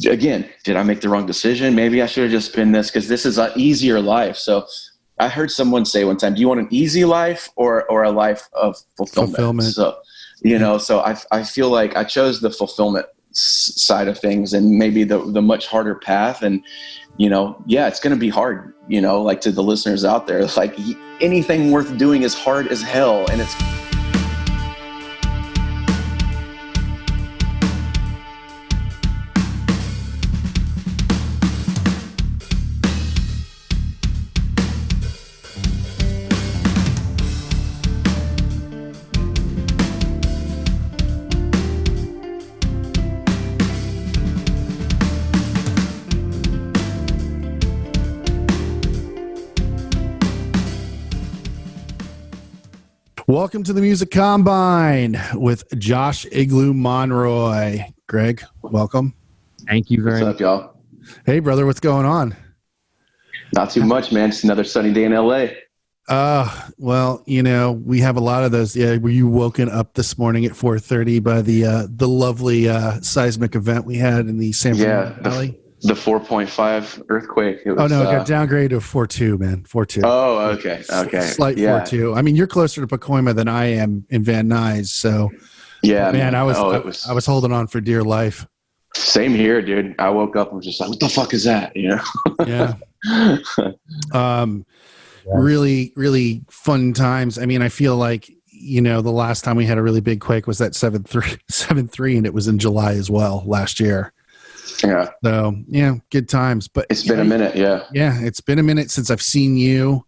again, did I make the wrong decision? Maybe I should have just been this, because this is an easier life. So I heard someone say one time, do you want an easy life or a life of fulfillment? So, so I feel like I chose the fulfillment side of things, and maybe the much harder path. And, it's going to be hard, like to the listeners out there, it's like anything worth doing is hard as hell. And it's Welcome to the Music Combine with Josh Igloo Monroy. Greg, welcome. Thank you very much. What's up, y'all? Hey, brother, what's going on? Not too much, man. It's another sunny day in LA. Well, we have a lot of those. Yeah, were you woken up this morning at 4:30 by the lovely seismic event we had in the San Fernando Valley? The 4.5 earthquake. It got downgraded to 4.2, man. 4.2. Oh, okay. Slight 4.2. I mean, you're closer to Pacoima than I am in Van Nuys, so yeah, man. I was holding on for dear life. Same here, dude. I woke up and was just like, "What the fuck is that?" Yeah. Really, really fun times. I mean, I feel like the last time we had a really big quake was that 7.3, and it was in July as well last year. Yeah. So good times. But it's been a minute. Yeah. Yeah, it's been a minute since I've seen you.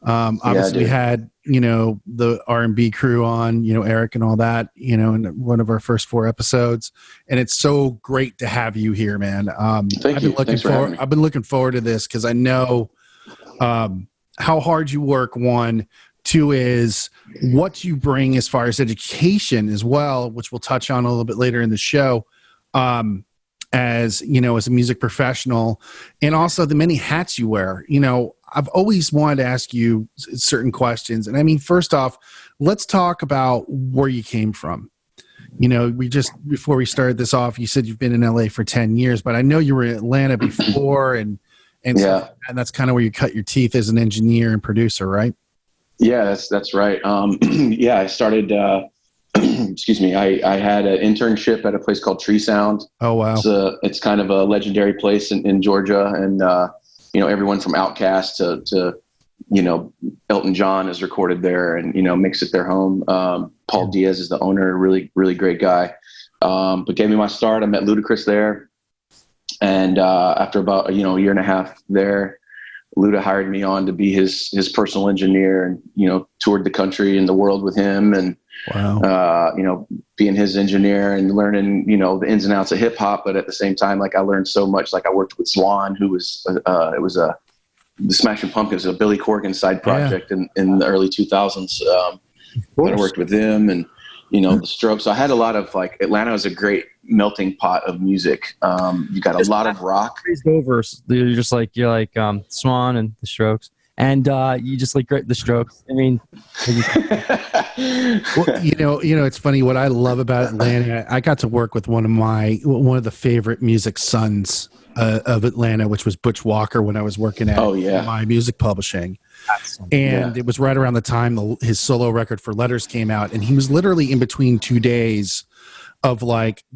Obviously, we had the R&B crew on, Eric and all that, in one of our first 4 episodes, and it's so great to have you here, man. Thank you. Thanks for having me. I've been looking forward to this because I know how hard you work. 1, 2 is what you bring as far as education as well, which we'll touch on a little bit later in the show. As a music professional, and also the many hats you wear. I've always wanted to ask you certain questions. And I mean, first off, let's talk about where you came from. Before we started this off, you said you've been in LA for 10 years, but I know you were in Atlanta before and stuff, and that's kind of where you cut your teeth as an engineer and producer, right? Yeah, that's right. I started, excuse me. I had an internship at a place called Tree Sound. Oh, wow. It's kind of a legendary place in Georgia. And, everyone from Outkast to Elton John is recorded there and, makes it their home. Paul Diaz is the owner, really, really great guy. But gave me my start. I met Ludacris there. And after about, a year and a half there, Luda hired me on to be his personal engineer and, toured the country and the world with him. And, wow. Being his engineer and learning, the ins and outs of hip hop. But at the same time, I learned so much. I worked with Swan, who was, the Smashing Pumpkins, a Billy Corgan side project in the early 2000s. I worked with them and, the Strokes. So I had a lot of Atlanta was a great melting pot of music. You got a lot of rock. Over. You're like Swan and the Strokes. And you just the Strokes. I mean, well, it's funny. What I love about Atlanta, I got to work with one of the favorite music sons of Atlanta, which was Butch Walker when I was working at my music publishing. And it was right around the time his solo record For Letters came out, and he was literally in between 2 days of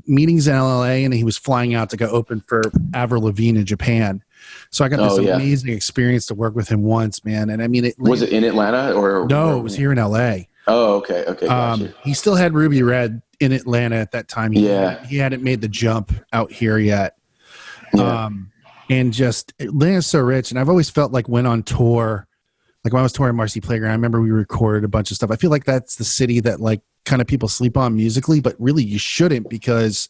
meetings in LA, and he was flying out to go open for Avril Lavigne in Japan. So I got this amazing experience to work with him once, man. And I mean, was it in Atlanta or? No, it was here in LA. Oh, okay. Gotcha. He still had Ruby Red in Atlanta at that time. He hadn't made the jump out here yet. Yeah. And just Atlanta's so rich. And I've always felt when on tour, when I was touring Marcy Playground, I remember we recorded a bunch of stuff. I feel like that's the city that kind of people sleep on musically, but really you shouldn't, because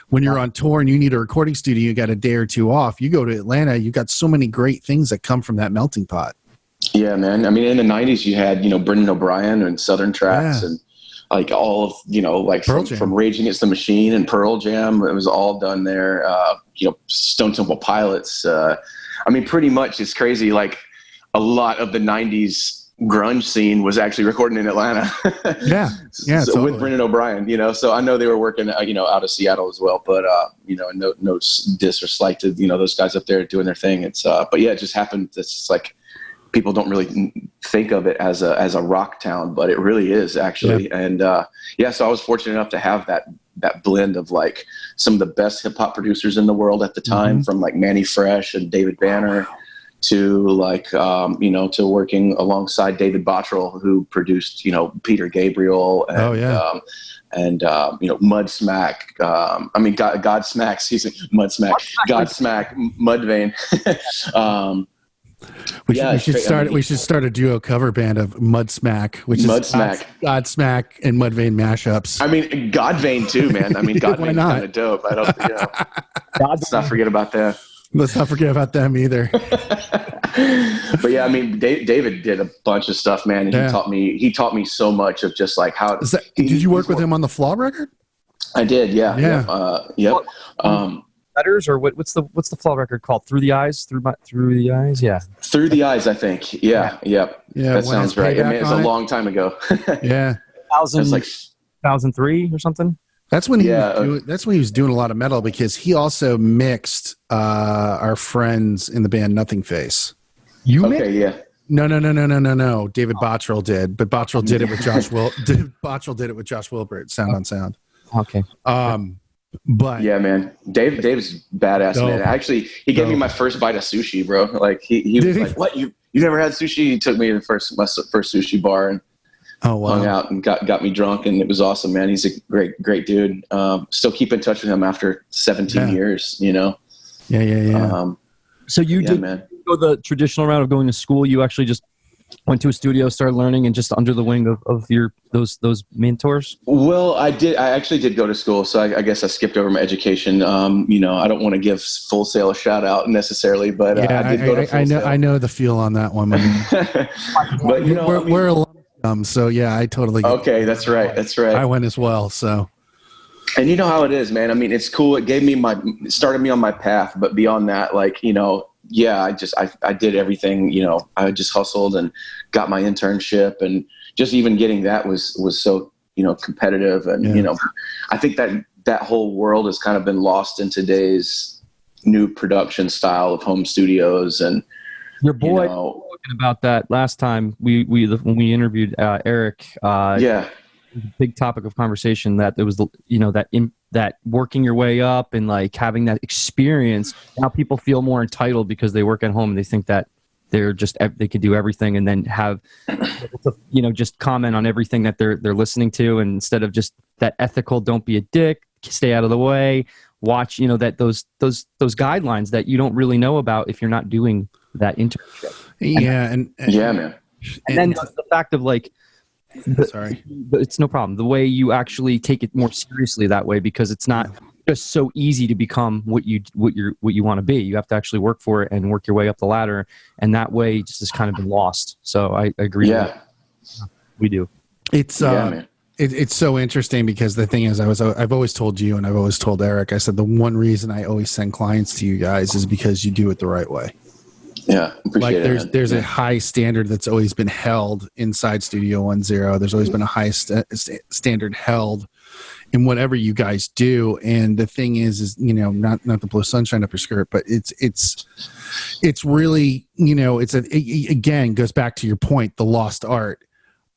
when you're on tour and you need a recording studio, you got a day or 2 off. You go to Atlanta, you got so many great things that come from that melting pot. Yeah, man. I mean, in the 90s, you had, Brendan O'Brien and Southern Tracks and all of, from Rage Against the Machine and Pearl Jam. It was all done there. Stone Temple Pilots. I mean, pretty much it's crazy. A lot of the 90s grunge scene was actually recording in Atlanta. Yeah. So Totally. with Brendan O'Brien, you know, so I know they were working, you know, out of Seattle as well, but, you know, no diss or slight to, you know, those guys up there doing their thing. It's, but yeah, it just happened. It's just like, people don't really think of it as a rock town, but it really is actually. Yeah. And, so I was fortunate enough to have that blend of like some of the best hip hop producers in the world at the time, from like Manny Fresh and David Banner, to like, you know, to working alongside David Bottrell, who produced, you know, Peter Gabriel and, you know, Mudsmack. I mean, Godsmack, excuse me, Mudsmack, Godsmack, Mudvayne. We should start a duo cover band of Mudsmack, which is Godsmack and Mudvayne mashups. I mean, Godvayne too, man. I mean, Godvayne's kind of dope. I don't, you know, let's not forget about that. Let's not forget about them either. But yeah, I mean, David did a bunch of stuff, man. And he taught me so much of just like how. Did you work with him on the Flaw record? I did. Yeah. Yep. Letters, or what's the Flaw record called? Through the Eyes, through the Eyes. Yeah. Through the Eyes, I think. Yeah. Yep. Yeah. That sounds right. I mean, it's a long time ago. Yeah. 2003 or something. That's when he was doing a lot of metal, because he also mixed our friends in the band Nothing Face. No. David Bottrell did, but Bottrell did it with Josh Bottrell did it with Josh Wilbur, Sound on Sound. Okay. But yeah, man, Dave's badass, man. Actually, he gave me my first bite of sushi, bro. Like he was like, "What, you never had sushi?" He took me to my first sushi bar and hung out and got me drunk, and it was awesome, man. He's a great dude. Still keep in touch with him after 17 years, you know. Yeah. So you did go the traditional route of going to school. You actually just went to a studio, started learning, and just under the wing of your those mentors? Well, I actually did go to school, so I guess I skipped over my education. You know, I don't want to give Full Sail a shout out necessarily, but I did go to Full Sail. I know the feel on that one. But you know, we're alum, so yeah, I totally. Okay, that's right. I went as well, so. And you know how it is, man. I mean, it's cool. It gave me it started me on my path, but beyond that, like, you know, yeah, I did everything, you know, I just hustled and got my internship, and just even getting that was so, you know, competitive. And, you know, I think that whole world has kind of been lost in today's new production style of home studios. And your boy, talking about that last time when we interviewed Eric, big topic of conversation that there was, you know, that working your way up and like having that experience. Now people feel more entitled because they work at home and they think that they could do everything, and then have, you know, just comment on everything that they're listening to, and instead of just that ethical, don't be a dick, stay out of the way, watch, you know, that those guidelines that you don't really know about if you're not doing that internship. Man. And then the fact of like, it's no problem. The way you actually take it more seriously that way, because it's not just so easy to become what you want to be. You have to actually work for it and work your way up the ladder, and that way just has kind of been lost. So I agree. Yeah, we do. It's it's so interesting, because the thing is, I've always told you, and I've always told Eric, I said the one reason I always send clients to you guys is because you do it the right way. Yeah, appreciate it. There's a high standard that's always been held inside Studio 10. There's always been a high standard held in whatever you guys do. And the thing is, you know, not to blow sunshine up your skirt, but it's really, you know, again, goes back to your point, the lost art.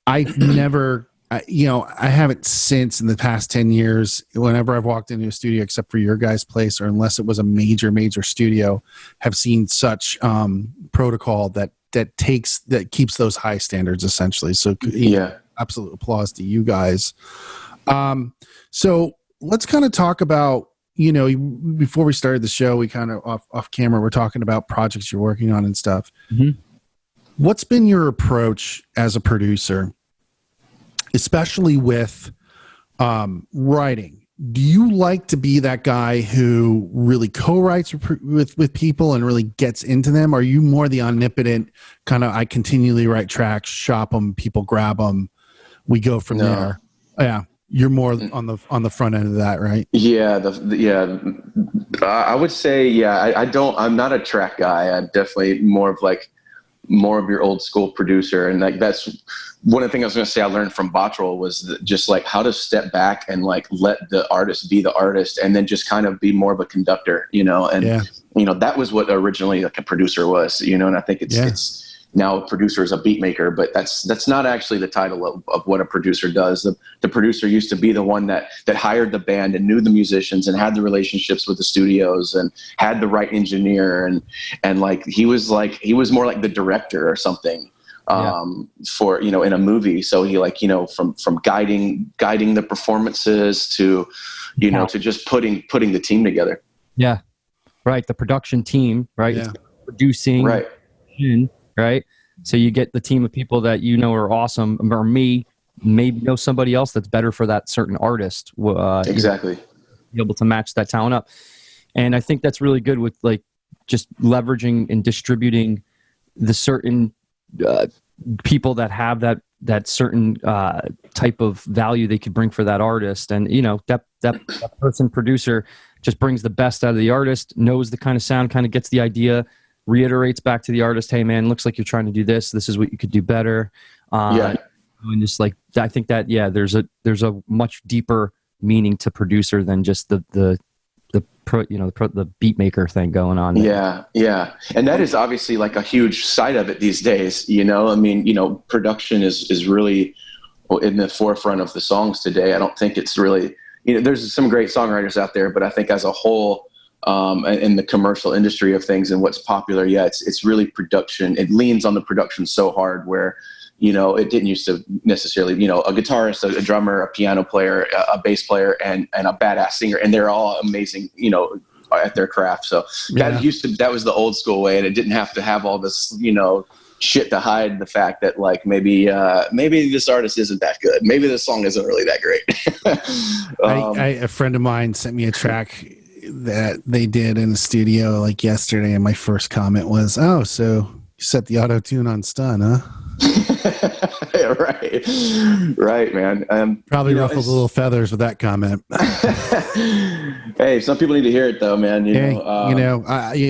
I've never, you know, I haven't since in the past 10 years, whenever I've walked into a studio, except for your guys' place, or unless it was a major studio, have seen such protocol that keeps those high standards, essentially. So absolute applause to you guys. So let's kind of talk about, you know, before we started the show, we kind of off camera, we're talking about projects you're working on and stuff. Mm-hmm. What's been your approach as a producer, especially with writing? Do you like to be that guy who really co-writes with people and really gets into them? Are you more the omnipotent kind of, I continually write tracks, shop them, people grab them, we go from there? Yeah. You're more on the front end of that, right? Yeah. I would say, I'm not a track guy. I'm definitely more of like more of your old school producer. And like, that's one of the things I was going to say I learned from Bottrell was just like how to step back and like let the artist be the artist, and then just kind of be more of a conductor, you know. And you know, that was what originally like a producer was, you know. And I think it's now a producer is a beat maker, but that's not actually the title of what a producer does. The producer used to be the one that hired the band and knew the musicians and had the relationships with the studios and had the right engineer, and like he was more like the director or something for, you know, in a movie. So he, like, you know, from guiding the performances to, you know, to just putting the team together. Yeah. Right. The production team, right? Yeah. Producing. Right. Right. So you get the team of people that, you know, are awesome, or maybe know somebody else that's better for that certain artist. Exactly. You know, be able to match that talent up. And I think that's really good with like just leveraging and distributing the certain people that have that certain type of value they could bring for that artist. And, you know, that person, producer, just brings the best out of the artist, knows the kind of sound, kind of gets the idea, reiterates back to the artist, hey man, looks like you're trying to do this. This is what you could do better. And just like, I think that, there's a much deeper meaning to producer than just the beat maker thing going on there. Yeah. And that is obviously like a huge side of it these days, you know. I mean, you know, production is really in the forefront of the songs today. I don't think it's really, you know, there's some great songwriters out there, but I think as a whole, in the commercial industry of things and what's popular, it's really production. It leans on the production so hard, where, you know, it didn't used to necessarily, you know, a guitarist, a drummer, a piano player, a bass player, and a badass singer, and they're all amazing, you know, at their craft. So that was the old school way, and it didn't have to have all this, you know, shit to hide the fact that like maybe this artist isn't that good, maybe this song isn't really that great. A friend of mine sent me a track that they did in the studio like yesterday, and my first comment was, "Oh, so you set the auto tune on stun, huh?" right, man. Probably ruffled a little feathers with that comment. Hey, some people need to hear it though, man.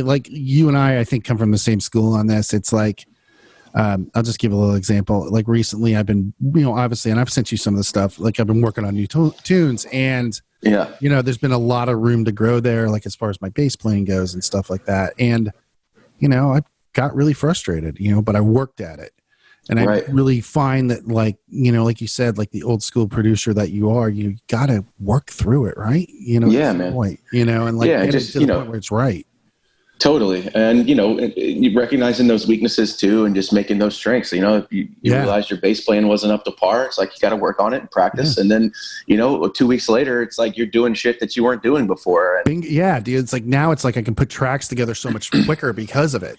Like you and I think come from the same school on this. It's like, I'll just give a little example. Like recently, I've been, you know, obviously, and I've sent you some of the stuff. Like I've been working on new tunes, and you know, there's been a lot of room to grow there, like as far as my bass playing goes and stuff like that. And, you know, I got really frustrated, you know, but I worked at it. And I really find that, like, you know, like you said, like the old school producer that you are, you got to work through it, right? You know, man. Point, you know, and like get just, it to the point where it's right. Totally. And, you know, you recognizing those weaknesses too, and just making those strengths. You know, if you realize your bass playing wasn't up to par, it's like you got to work on it and practice. And then, you know, 2 weeks later, it's like you're doing shit that you weren't doing before. And, dude. It's like now it's like I can put tracks together so much quicker because of it.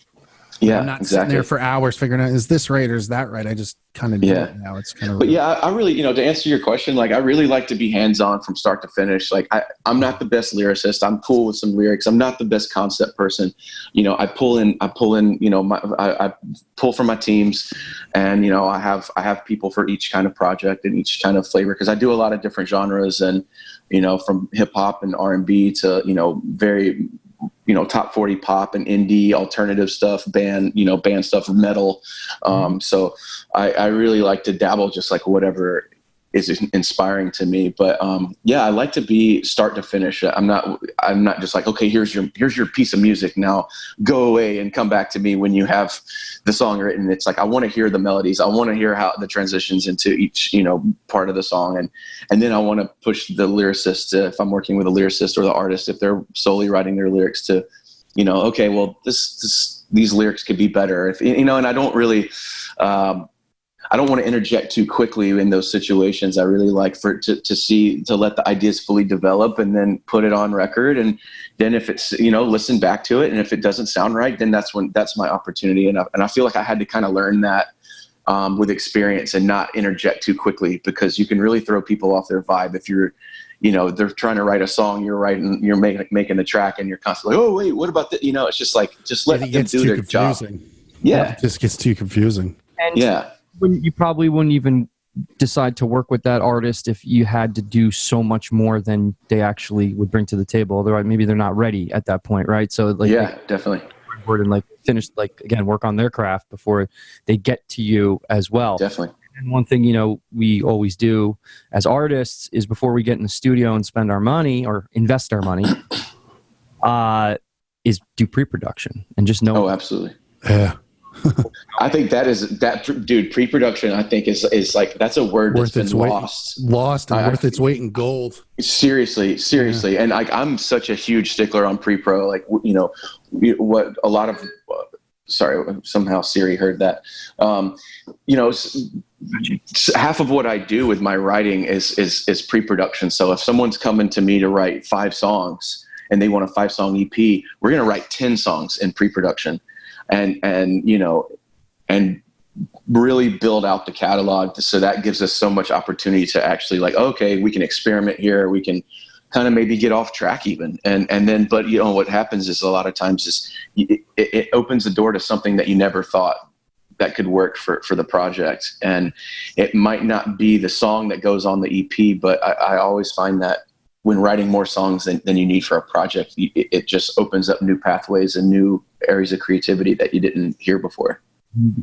Yeah, I'm not sitting there for hours figuring out, is this right or is that right? I just kind of do it now. It's kind of. But I really, you know, to answer your question, like I really like to be hands-on from start to finish. Like I'm not the best lyricist. I'm cool with some lyrics. I'm not the best concept person. You know, I pull in, you know, I pull from my teams, and, you know, I have people for each kind of project and each kind of flavor, because I do a lot of different genres, and, you know, from hip hop and R&B to, you know, very, you know, top 40 pop and indie alternative stuff, band stuff, metal. So I really like to dabble, just like whatever is inspiring to me. But I like to be start to finish. I'm not just like, okay, here's your piece of music, now go away and come back to me when you have the song written. It's like, I want to hear the melodies. I want to hear how the transitions into each, you know, part of the song. And then I want to push the lyricist, if I'm working with a lyricist, or the artist, if they're solely writing their lyrics, to, you know, okay, well, these lyrics could be better, if, you know. And I don't really, I don't want to interject too quickly in those situations. I really like to let the ideas fully develop and then put it on record. And then if it's, you know, listen back to it. And if it doesn't sound right, then that's my opportunity. And I feel like I had to kind of learn that with experience, and not interject too quickly, because you can really throw people off their vibe if you're, you know, they're trying to write a song, you're making the track, and you're constantly, oh wait, what about that? You know, it's just like, just let them do their job. Yeah. It just gets too confusing. And you probably wouldn't even decide to work with that artist if you had to do so much more than they actually would bring to the table. Otherwise, maybe they're not ready at that point, right? So, like, definitely. board and like finish, like, again, work on their craft before they get to you as well. Definitely. And one thing, you know, we always do as artists is before we get in the studio and spend our money or invest our money, is do pre-production and just know. Oh, absolutely. Yeah. I think dude, pre-production, I think is like, that's a word that's been lost and worth its weight in gold. Seriously. Yeah. And I'm such a huge stickler on pre-pro, like, you know, what a lot of, sorry, somehow Siri heard that. You know, half of what I do with my writing is pre-production. So if someone's coming to me to write 5 songs and they want a 5-song EP, we're going to write 10 songs in pre-production. And you know, and really build out the catalog. So that gives us so much opportunity to actually like, okay, we can experiment here. We can kind of maybe get off track even. And then, but you know, what happens is a lot of times is it opens the door to something that you never thought that could work for the project. And it might not be the song that goes on the EP, but I always find that when writing more songs than you need for a project, it just opens up new pathways and new areas of creativity that you didn't hear before.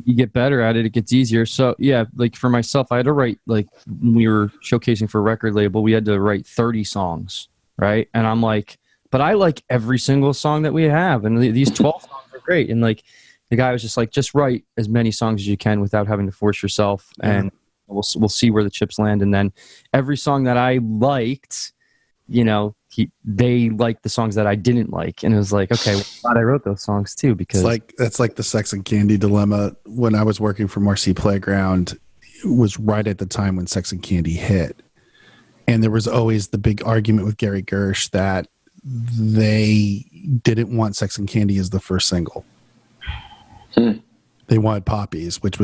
You get better at it. It gets easier. So yeah, like for myself, I had to write, like when we were showcasing for a record label, we had to write 30 songs. Right. And I'm like, but I like every single song that we have. And these 12 songs are great. And like, the guy was just like, just write as many songs as you can without having to force yourself. And we'll see where the chips land. And then every song that I liked, you know, they liked the songs that I didn't like, and it was like, okay, well, I'm glad I wrote those songs too, because that's like the Sex and Candy dilemma. When I was working for Marcy Playground, it was right at the time when Sex and Candy hit, and there was always the big argument with Gary Gersh that they didn't want Sex and Candy as the first single. They wanted Poppies, which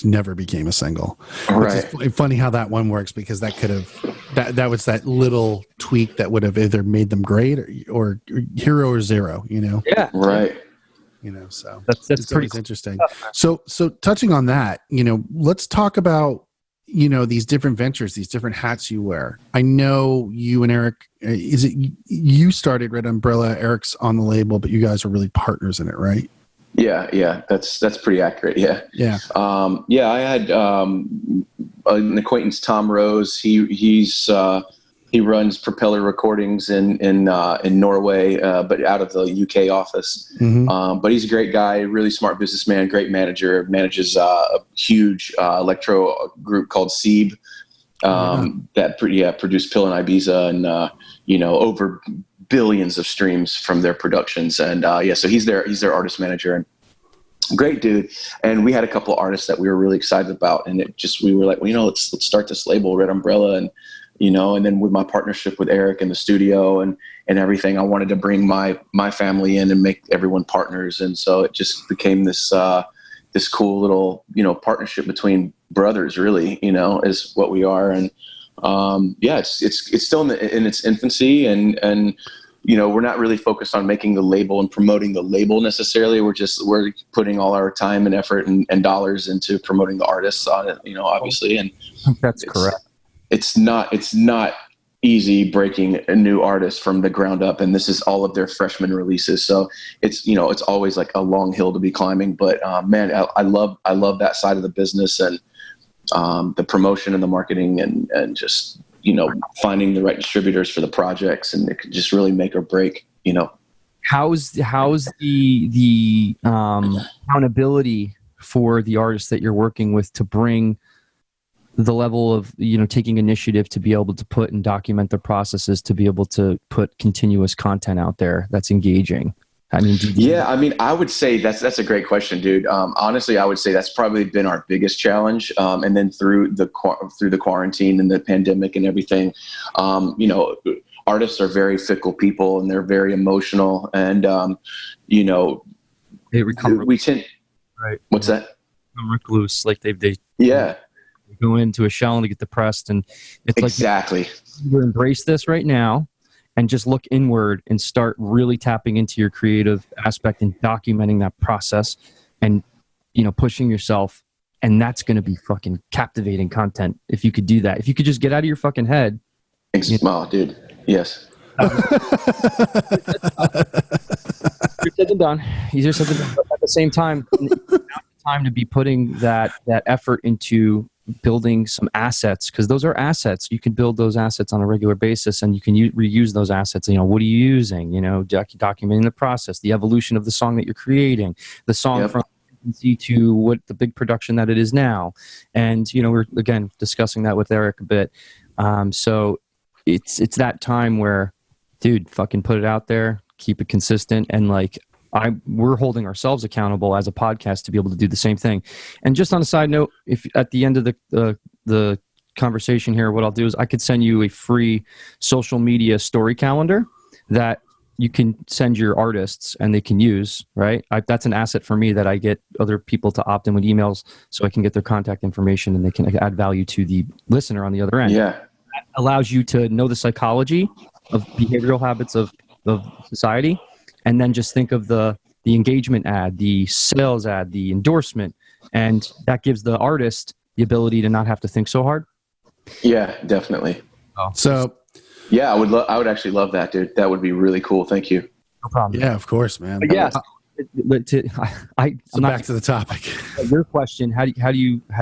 never became a single. Right. It's funny how that one works, because that could have that was that little tweak that would have either made them great or hero or zero. You know. Yeah. Right. You know. So that's pretty interesting. So touching on that, you know, let's talk about, you know, these different ventures, these different hats you wear. I know you and Eric. Is it you started Red Umbrella? Eric's on the label, but you guys are really partners in it, right? Yeah, that's pretty accurate. Yeah. I had an acquaintance, Tom Rose. He runs Propeller Recordings in Norway, but out of the UK office. Mm-hmm. But he's a great guy, really smart businessman, great manager. Manages a huge electro group called Seeb that produced Pill and Ibiza, and you know, over billions of streams from their productions. And so he's their artist manager, and great dude. And we had a couple of artists that we were really excited about, and we were like, well, you know, let's start this label, Red Umbrella. And you know, and then with my partnership with Eric in the studio and everything, I wanted to bring my family in and make everyone partners. And so it just became this cool little, you know, partnership between brothers, really, you know, is what we are. And it's still in its infancy, and you know, we're not really focused on making the label and promoting the label necessarily. We're putting all our time and effort and dollars into promoting the artists on it, you know, obviously. And that's correct. It's not easy breaking a new artist from the ground up, and this is all of their freshman releases. So it's, you know, it's always like a long hill to be climbing, but man, I love that side of the business, and the promotion and the marketing and just, you know, finding the right distributors for the projects, and it could just really make or break, you know. How's the accountability for the artists that you're working with to bring the level of, you know, taking initiative to be able to put and document the processes, to be able to put continuous content out there that's engaging? I mean, I would say that's a great question, dude. Honestly, I would say that's probably been our biggest challenge. And then through the quarantine and the pandemic and everything, you know, artists are very fickle people, and they're very emotional, and you know, we tend. Right. What's that? Recluse, like they go into a shell and they get depressed, and it's exactly. Like you embrace this right now and just look inward and start really tapping into your creative aspect and documenting that process, and, you know, pushing yourself. And that's going to be fucking captivating content if you could do that. If you could just get out of your fucking head. Oh, dude. Yes. Easier said than done. Easier said than done. But at the same time, time to be putting that effort into building some assets, because those are assets. You can build those assets on a regular basis, and you can reuse those assets. What are you using? Documenting the process, the evolution of the song that you're creating, the song from infancy to what the big production that it is now. And we're again discussing that with Eric a bit. So it's that time where, dude, fucking put it out there, keep it consistent, and we're holding ourselves accountable as a podcast to be able to do the same thing. And just on a side note, if at the end of the conversation here, what I'll do is I could send you a free social media story calendar that you can send your artists and they can use, right? That's an asset for me, that I get other people to opt in with emails so I can get their contact information and they can add value to the listener on the other end. Yeah. That allows you to know the psychology of behavioral habits of society. And then just think of the engagement ad, the sales ad, the endorsement, and that gives the artist the ability to not have to think so hard. Yeah, definitely. So, yeah, I would actually love that, dude. That would be really cool. Thank you. No problem. Yeah, of course, man. But yeah. So back to the topic. Your question: How do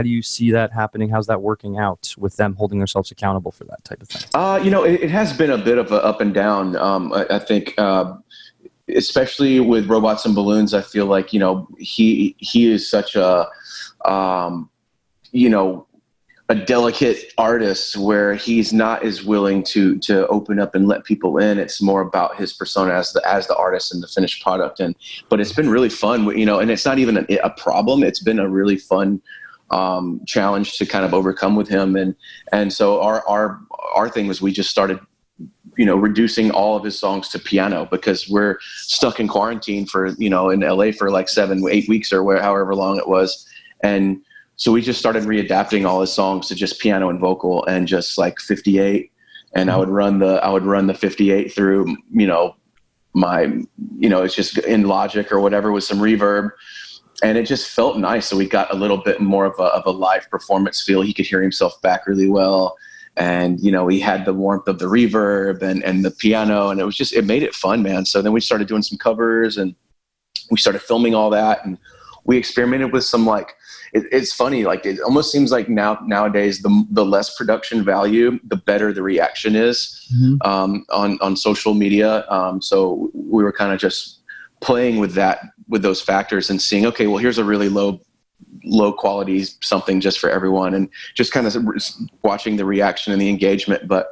you see that happening? How's that working out with them holding themselves accountable for that type of thing? It has been a bit of a up and down. I think. Especially with Robots and Balloons, I feel like, he is such a delicate artist where he's not as willing to open up and let people in. It's more about his persona as the artist and the finished product. But it's been really fun, and it's not even a problem. It's been a really fun challenge to kind of overcome with him. And so our thing was, we just started reducing all of his songs to piano, because we're stuck in quarantine for, in LA for like 7-8 weeks or however long it was. And so we just started readapting all his songs to just piano and vocal, and just like 58. And I would run the 58 through, it's just in Logic or whatever with some reverb. And it just felt nice. So we got a little bit more of a live performance feel. He could hear himself back really well. And, he had the warmth of the reverb and the piano, and it made it fun, man. So then we started doing some covers, and we started filming all that, and we experimented with some, it's funny, it almost seems like nowadays, the less production value, the better the reaction is, on social media. So we were kind of just playing with those factors and seeing, okay, well, here's a really low quality something just for everyone, and just kind of watching the reaction and the engagement. But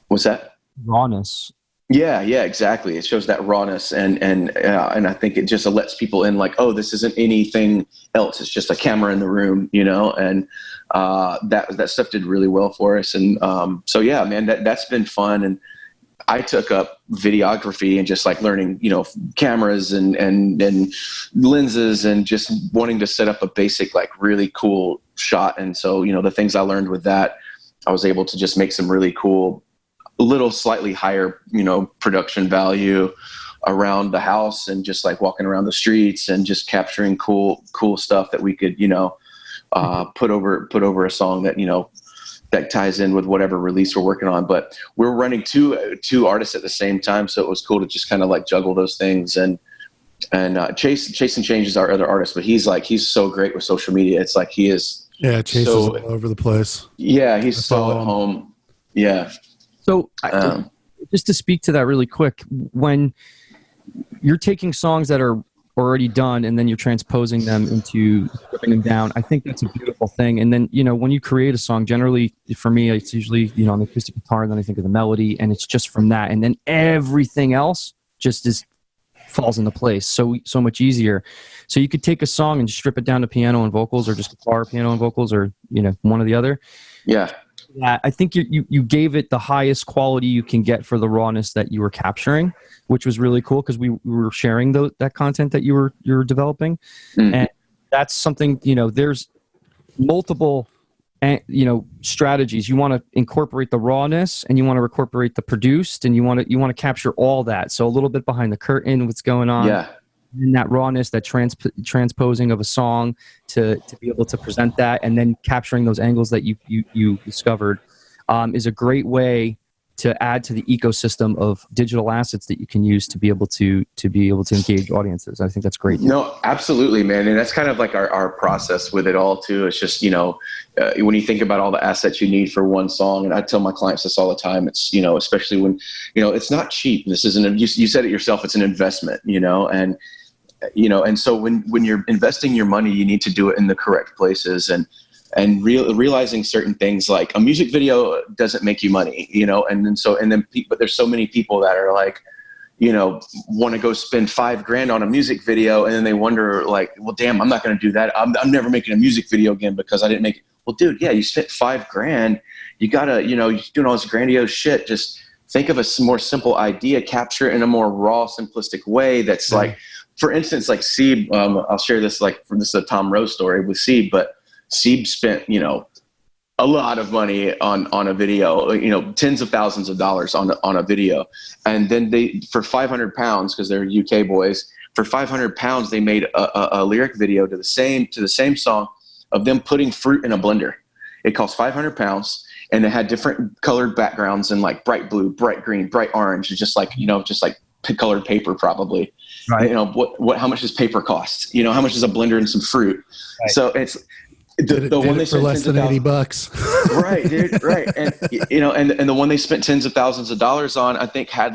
what's that? Rawness. Yeah, exactly. It shows that rawness, and I think it just lets people in, this isn't anything else. It's just a camera in the room, and that stuff did really well for us. And so yeah, man, that's been fun. And I took up videography and just learning, cameras and lenses, and just wanting to set up a basic, really cool shot. And so, the things I learned with that, I was able to just make some really cool, little slightly higher, production value around the house, and just walking around the streets and just capturing cool stuff that we could, put over a song that, that ties in with whatever release we're working on. But we're running two artists at the same time, so it was cool to just kind of juggle those things. And Chase and Change is our other artist, but he's so great with social media. It's he is. Yeah, Chase is all over the place. Yeah, he's so at home. Yeah. So just to speak to that really quick, when you're taking songs that are already done and then you're transposing them into stripping them down, I think that's a beautiful thing. And then, when you create a song, generally for me, it's usually, on the acoustic guitar, and then I think of the melody, and it's just from that. And then everything else just falls into place so much easier. So you could take a song and strip it down to piano and vocals, or just guitar, piano and vocals, or, one or the other. Yeah. Yeah, I think you gave it the highest quality you can get for the rawness that you were capturing, which was really cool, because we were sharing that content that you were developing. And that's something, there's multiple strategies. You want to incorporate the rawness, and you want to incorporate the produced, and you want to capture all that. So a little bit behind the curtain, what's going on. Yeah. And that rawness, that transposing of a song to be able to present that, and then capturing those angles that you discovered is a great way to add to the ecosystem of digital assets that you can use to be able to engage audiences. I think that's great. No, absolutely, man. And that's kind of like our process with it all too. It's just, when you think about all the assets you need for one song, and I tell my clients this all the time, it's, especially when, it's not cheap. This isn't, you said it yourself, it's an investment, and so when you're investing your money, you need to do it in the correct places, and realizing certain things, like a music video doesn't make you money, but there's so many people that are like, want to go spend $5,000 on a music video. And then they wonder, like, well, damn, I'm not going to do that. I'm never making a music video again because I didn't make it. Well, dude, yeah, you spent $5,000. You gotta, you're doing all this grandiose shit. Just think of a more simple idea, capture it in a more raw, simplistic way. That's like, for instance, like Sieb, I'll share this, this is a Tom Rose story with Sieb, but Sieb spent, a lot of money on a video, tens of thousands of dollars on a video. And then for £500, because they're UK boys, for £500, they made a lyric video to the same song of them putting fruit in a blender. It cost £500, and it had different colored backgrounds and like bright blue, bright green, bright orange, just like colored paper probably. Right. How much does paper cost? How much is a blender and some fruit? Right. So it's, the one they for less than $80. Right, dude. Right. And, and the one they spent tens of thousands of dollars on, I think had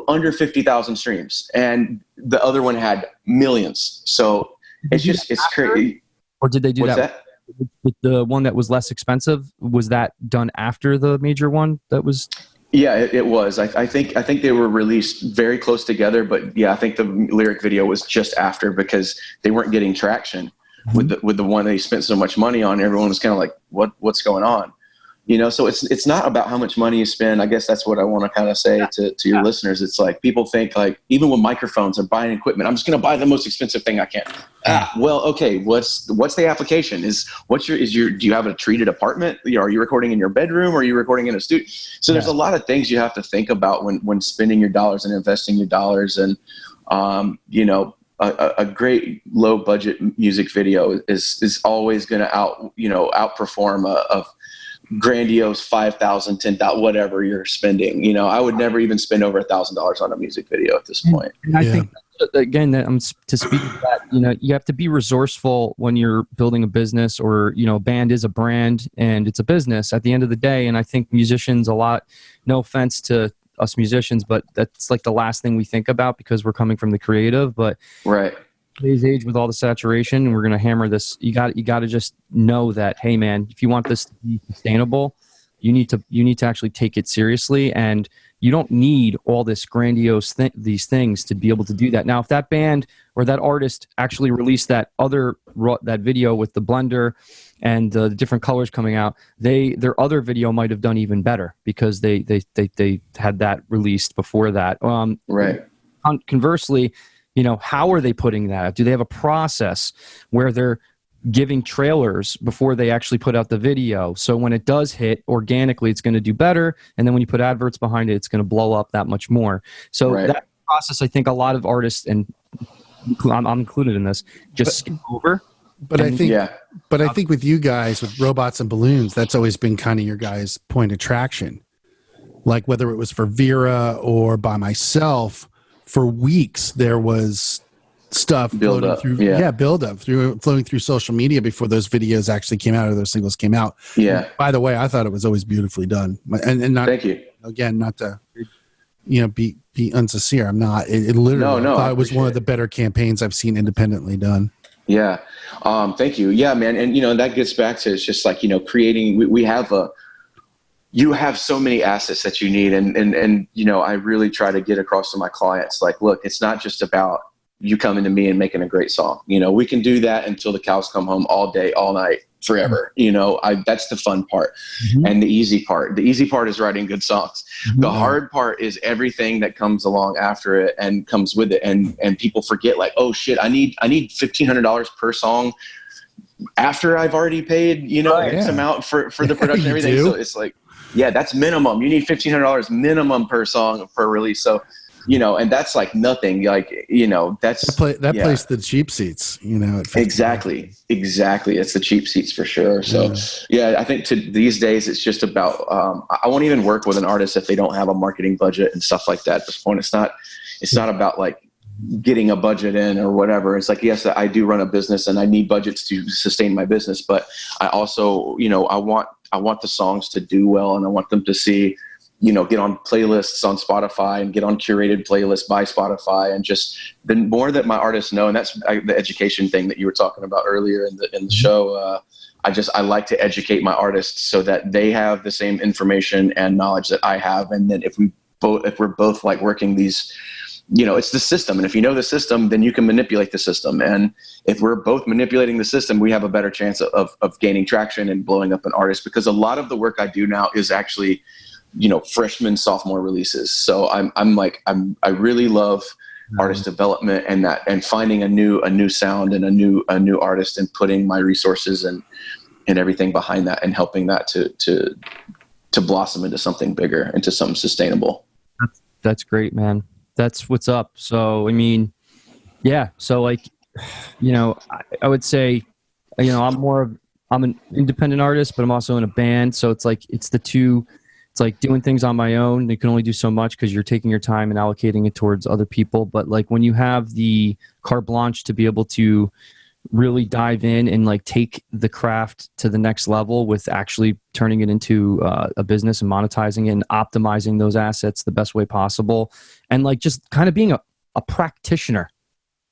under 50,000 streams, and the other one had millions. So it's crazy. Or did they do that with the one that was less expensive? Was that done after the major one that was? Yeah, it was. I think they were released very close together, but yeah, I think the lyric video was just after, because they weren't getting traction. With the one they spent so much money on. Everyone was kind of like, what's going on? So it's not about how much money you spend. I guess that's what I want to kind of say to your listeners. It's like, people think like, even with microphones or buying equipment, I'm just going to buy the most expensive thing I can. Well, okay. What's the application? Do you have a treated apartment? Are you recording in your bedroom, or are you recording in a studio? So there's a lot of things you have to think about when spending your dollars and investing your dollars. And, a great low budget music video is always going to outperform a grandiose 5,000, 10,000, whatever you're spending. I would never even spend over $1,000 on a music video at this point. And I think, again, that to speak to that, you have to be resourceful when you're building a business, or, band is a brand and it's a business at the end of the day. And I think musicians, no offense to us musicians, but that's like the last thing we think about, because we're coming from the creative. But right, today's age, with all the saturation, and we're going to hammer this, you got to just know that, hey man, if you want this to be sustainable, you need to actually take it seriously, and you don't need all this grandiose these things to be able to do that. Now, if that band or that artist actually released that video with the blender and the different colors coming out, their other video might have done even better, because they had that released before that. Right. Conversely, how are they putting that out? Do they have a process where they're giving trailers before they actually put out the video? So when it does hit organically, it's going to do better. And then when you put adverts behind it, it's going to blow up that much more. So that process, I think a lot of artists, and I'm included in this, skip over. But I think with you guys, with Robots and Balloons, that's always been kind of your guys' point of attraction. Like whether it was for Vera or by myself, for weeks there was stuff floating through social media before those videos actually came out, or those singles came out. Yeah. And by the way, I thought it was always beautifully done. And not, thank you. Again, not to be unsincere. I'm not. It literally, I thought it was one of the better campaigns I've seen independently done. Yeah. Thank you. Yeah, man. And, that gets back to, it's just like, creating, you have so many assets that you need. And, I really try to get across to my clients, like, look, it's not just about you coming to me and making a great song. We can do that until the cows come home, all day, all night, forever. That's the fun part. Mm-hmm. And the easy part is writing good songs. Mm-hmm. The hard part is everything that comes along after it and comes with it. And people forget, like, oh shit, I need $1,500 per song after I've already paid, X amount for the production and everything. So it's like, yeah, that's minimum. You need $1,500 minimum per song per release. So and that's like nothing. Like, that's that plays the cheap seats, Exactly. It's the cheap seats for sure. So I think these days it's just about, I won't even work with an artist if they don't have a marketing budget and stuff like that. At this point, it's not about like getting a budget in or whatever. It's like, yes, I do run a business and I need budgets to sustain my business, but I also, I want the songs to do well, and I want them to see, get on playlists on Spotify and get on curated playlists by Spotify. And just the more that my artists know, and that's the education thing that you were talking about earlier in the show. I like to educate my artists so that they have the same information and knowledge that I have. And then if we're both like working these, it's the system. And if you know the system, then you can manipulate the system. And if we're both manipulating the system, we have a better chance of gaining traction and blowing up an artist, because a lot of the work I do now is actually, freshman, sophomore releases. So I really love artist development and finding a new sound and a new artist, and putting my resources and everything behind that, and helping that to blossom into something bigger, into something sustainable. That's great, man. That's what's up. So, so like, I would say, I'm an independent artist, but I'm also in a band. So it's like, it's like doing things on my own. You can only do so much because you're taking your time and allocating it towards other people. But like when you have the carte blanche to be able to really dive in and like take the craft to the next level with actually turning it into a business and monetizing it and optimizing those assets the best way possible, and like just kind of being a practitioner,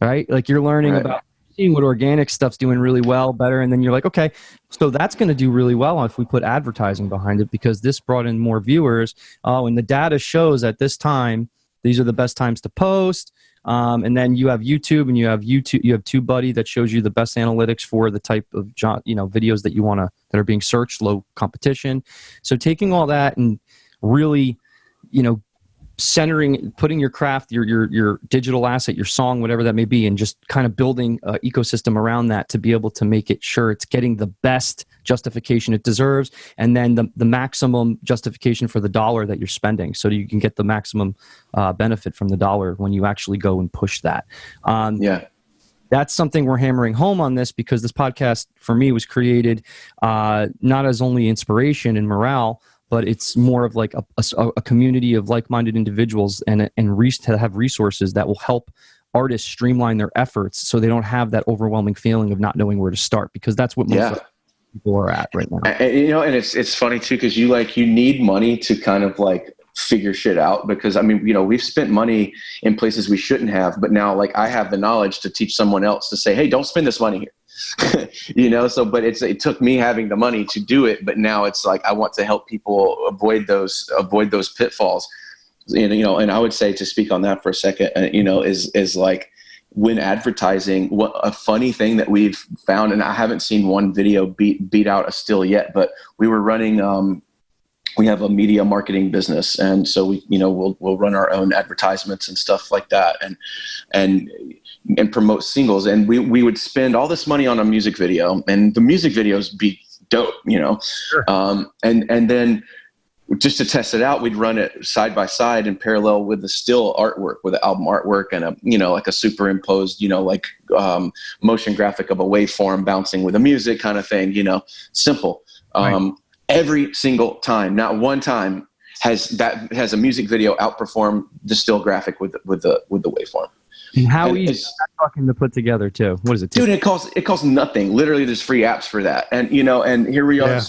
right? Like you're learning about seeing what organic stuff's doing really well, better, and then you're like, okay, so that's going to do really well if we put advertising behind it, because this brought in more viewers. And the data shows at this time these are the best times to post. And then you have YouTube, and you have TubeBuddy that shows you the best analytics for the type of videos that you want to, that are being searched, low competition. So taking all that and really, centering, putting your craft, your digital asset, your song, whatever that may be, and just kind of building an ecosystem around that to be able to make it sure it's getting the best justification it deserves, and then the maximum justification for the dollar that you're spending, so you can get the maximum benefit from the dollar when you actually go and push that. That's something we're hammering home on this, because this podcast for me was created not as only inspiration and morale, but it's more of like a community of like-minded individuals and to have resources that will help artists streamline their efforts so they don't have that overwhelming feeling of not knowing where to start, because that's what most people are at right now. And it's funny too, because you need money to kind of like figure shit out, because we've spent money in places we shouldn't have, but now like I have the knowledge to teach someone else to say, hey, don't spend this money here. But it took me having the money to do it, but now it's like I want to help people avoid those pitfalls. And I would say, to speak on that for a second, is like, when advertising, what a funny thing that we've found, and I haven't seen one video beat out a still yet, but we were running we have a media marketing business, and so we'll run our own advertisements and stuff like that, and promote singles, and we would spend all this money on a music video, and the music videos be dope, Sure. And then just to test it out, we'd run it side by side in parallel with the still artwork, with the album artwork, and like a superimposed, motion graphic of a waveform bouncing with the music kind of thing, simple. Right. Every single time, not one time has a music video outperformed the still graphic with the waveform. And how easy is that fucking to put together too? What is it? Dude, it costs nothing. Literally, there's free apps for that. And and here we are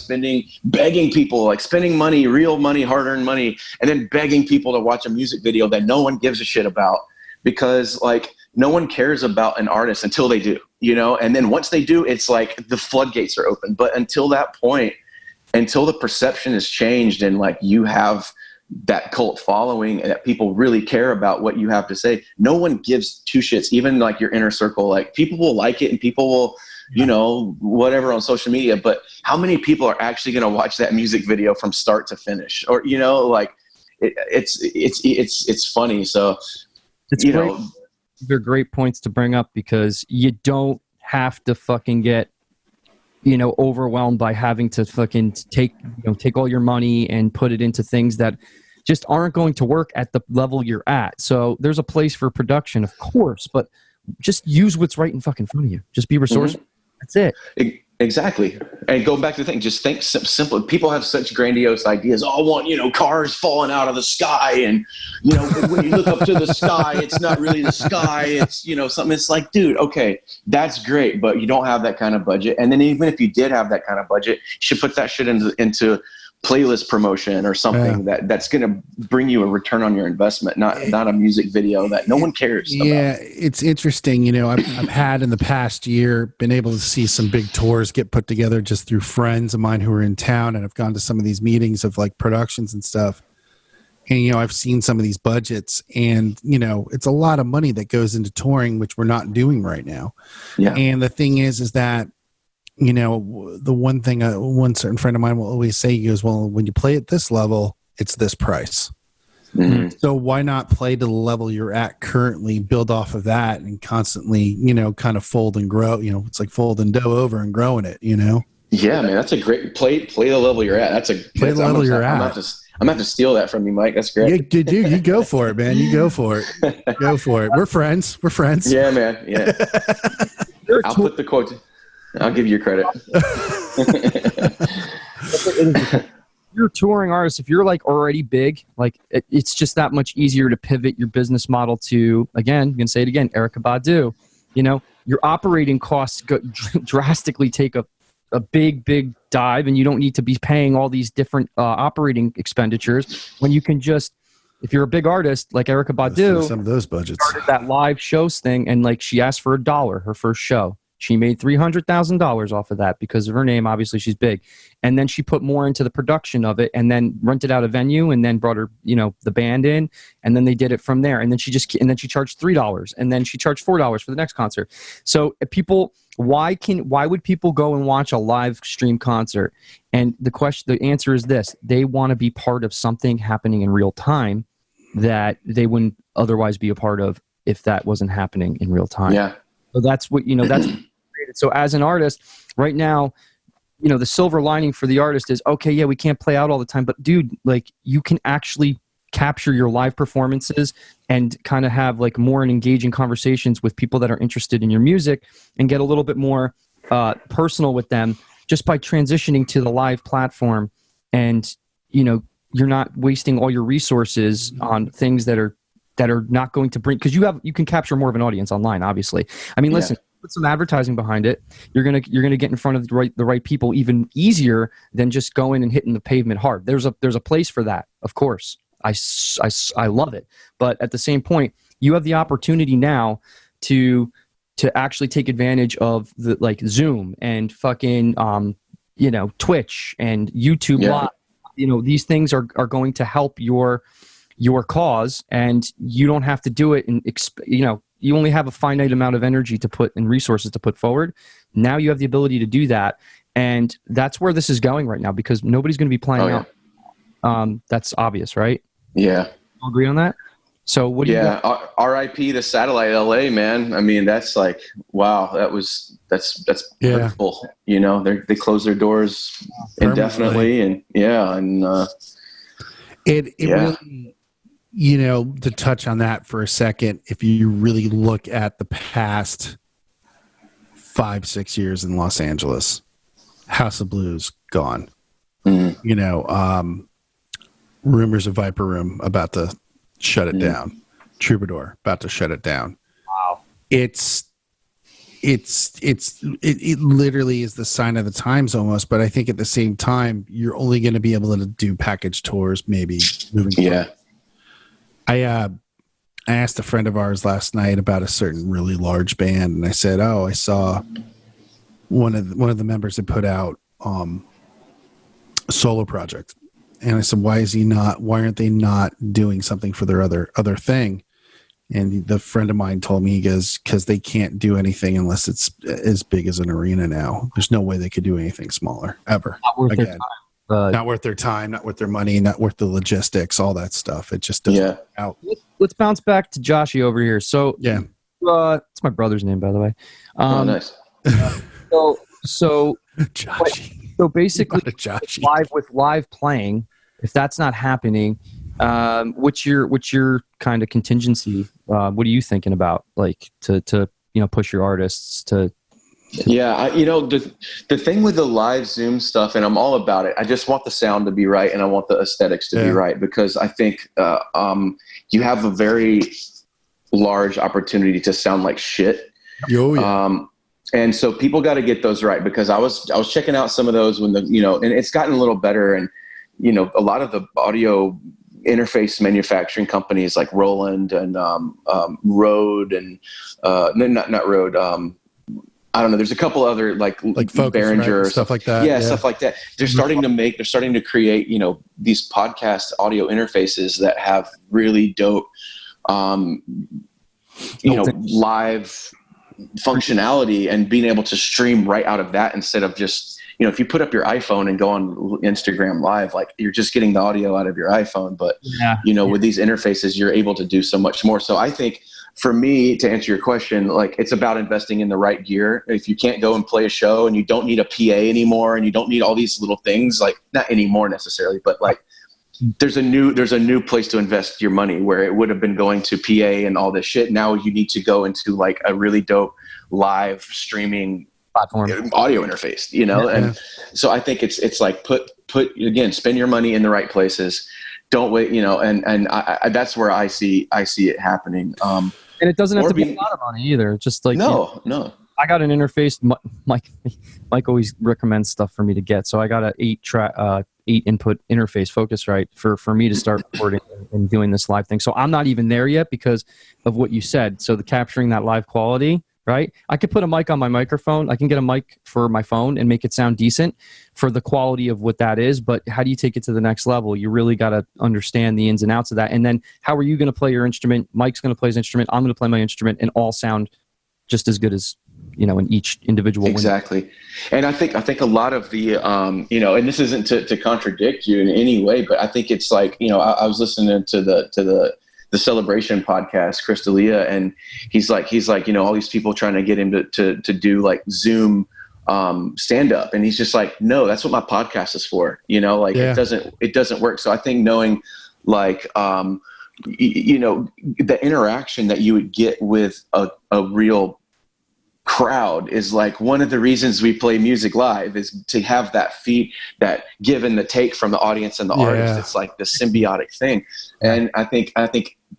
begging people, like spending money, real money, hard-earned money, and then begging people to watch a music video that no one gives a shit about, because like no one cares about an artist until they do, and then once they do, it's like the floodgates are open. But until that point, until the perception is changed and like you have that cult following and that people really care about what you have to say, no one gives two shits. Even like your inner circle, like people will like it and people will, whatever on social media, but how many people are actually going to watch that music video from start to finish? Or, like it's funny. So, it's great. They're great points to bring up, because you don't have to fucking get, overwhelmed by having to fucking take all your money and put it into things that just aren't going to work at the level you're at. So there's a place for production, of course, but just use what's right in fucking front of you. Just be resourceful. That's it. Exactly. And go back to the thing, just think simple. People have such grandiose ideas. Oh, I want, cars falling out of the sky. And, when you look up to the sky, it's not really the sky. It's, something. It's like, dude, okay, that's great. But you don't have that kind of budget. And then even if you did have that kind of budget, you should put that shit into playlist promotion or something that's going to bring you a return on your investment, not a music video that no one cares about. Yeah, it's interesting. I've had in the past year been able to see some big tours get put together just through friends of mine who are in town, and I've gone to some of these meetings of like productions and stuff. And, I've seen some of these budgets, and, it's a lot of money that goes into touring, which we're not doing right now. Yeah. And the thing is that, the one thing one certain friend of mine will always say, he goes, well, when you play at this level, it's this price. Mm-hmm. So why not play to the level you're at currently, build off of that, and constantly, kind of fold and grow. It's like folding dough over and growing it, Yeah, man, that's a great play the level you're at. Play the level you're at. I'm going to have to steal that from you, Mike. That's great. Yeah, dude, you go for it, man. You go for it. Go for it. We're friends. Yeah, man. Yeah. I'll put the quote. I'll give you credit. You're a touring artist. If you're like already big, like it's just that much easier to pivot your business model to, again, I'm going to say it again, Erykah Badu. Your operating costs drastically take a big dive, and you don't need to be paying all these different operating expenditures when you can just, if you're a big artist like Erykah Badu, some of those budgets, started that live shows thing, and like she asked for $1 her first show. She made $300,000 off of that because of her name. Obviously, she's big. And then she put more into the production of it, and then rented out a venue, and then brought her, the band in, and then they did it from there. And then she charged $3, and then she charged $4 for the next concert. So why would people go and watch a live stream concert? And the answer is this: they want to be part of something happening in real time that they wouldn't otherwise be a part of if that wasn't happening in real time. Yeah. So that's what, that's created. So as an artist right now, the silver lining for the artist is, okay, yeah, we can't play out all the time, but dude, like you can actually capture your live performances and kind of have like more engaging conversations with people that are interested in your music and get a little bit more personal with them just by transitioning to the live platform. And, you're not wasting all your resources on things that are not going to bring, because you can capture more of an audience online, obviously. I mean, listen, put some advertising behind it. You're gonna get in front of the right people even easier than just going and hitting the pavement hard. There's a place for that, of course. I love it, but at the same point, you have the opportunity now to actually take advantage of the like Zoom and fucking Twitch and YouTube Live. These things are going to help your cause, and you don't have to do it in you only have a finite amount of energy to put and resources to put forward. Now you have the ability to do that, and that's where this is going right now, because nobody's going to be playing out. That's obvious, right? Yeah. You agree on that? So what do you got? R.I.P. to Satellite LA, man. I mean, that's like, wow, that's hurtful. They closed their doors indefinitely, and it really, to touch on that for a second, if you really look at the past 5-6 years in Los Angeles, House of Blues gone. Mm-hmm. Rumors of Viper Room about to shut it down. Troubadour about to shut it down. Wow. It literally is the sign of the times almost, but I think at the same time, you're only going to be able to do package tours maybe moving forward. I asked a friend of ours last night about a certain really large band, and I said, I saw one of the members had put out a solo project. And I said, why aren't they not doing something for their other thing? And the friend of mine told me, he goes, because they can't do anything unless it's as big as an arena now. There's no way they could do anything smaller, ever. Not worth their time. Not worth their time, not worth their money, not worth the logistics, all that stuff. It just doesn't work out. Let's bounce back to Joshy over here. So yeah, it's my brother's name, by the way. Nice. So Joshy. So basically, Joshy. live playing, if that's not happening, What's your kind of contingency? What are you thinking about, like to push your artists to? Yeah, the thing with the live Zoom stuff, and I'm all about it. I just want the sound to be right, and I want the aesthetics to be right, because I think you have a very large opportunity to sound like shit. Oh, yeah. And so people got to get those right, because I was checking out some of those when and it's gotten a little better, and a lot of the audio interface manufacturing companies like Roland and Rode and not Rode. I don't know. There's a couple other like Focus, Behringer, right? Stuff like that. Yeah, stuff like that. They're starting to create, these podcast audio interfaces that have really dope, live functionality, and being able to stream right out of that, instead of just, if you put up your iPhone and go on Instagram Live, like, you're just getting the audio out of your iPhone. But, with these interfaces, you're able to do so much more. So I think, for me, to answer your question, like, it's about investing in the right gear. If you can't go and play a show, and you don't need a PA anymore, and you don't need all these little things, like, not anymore necessarily, but like, there's a new place to invest your money, where it would have been going to PA and all this shit. Now you need to go into like a really dope live streaming platform audio interface, and so I think it's like put again, spend your money in the right places. Don't wait, and I that's where I see it happening. And it doesn't have to be a lot of money either. Just like, no. I got an interface. Mike always recommends stuff for me to get. So I got a 8 input interface Focusrite for me to start recording and doing this live thing. So I'm not even there yet because of what you said. So the capturing that live quality, right? I could put a mic on my microphone. I can get a mic for my phone and make it sound decent for the quality of what that is. But how do you take it to the next level? You really got to understand the ins and outs of that. And then how are you going to play your instrument? Mike's going to play his instrument. I'm going to play my instrument, and all sound just as good as, in each individual exactly window. And I think a lot of the and this isn't to contradict you in any way, but I think it's like, I was listening to the Celebration podcast, Chris D'Elia, and he's like all these people trying to get him to do like Zoom stand up, and he's just like, no, that's what my podcast is for, it doesn't work. So I think knowing like the interaction that you would get with a real crowd is like one of the reasons we play music live, is to have that give and the take from the audience and the artist. It's like this symbiotic thing. And I think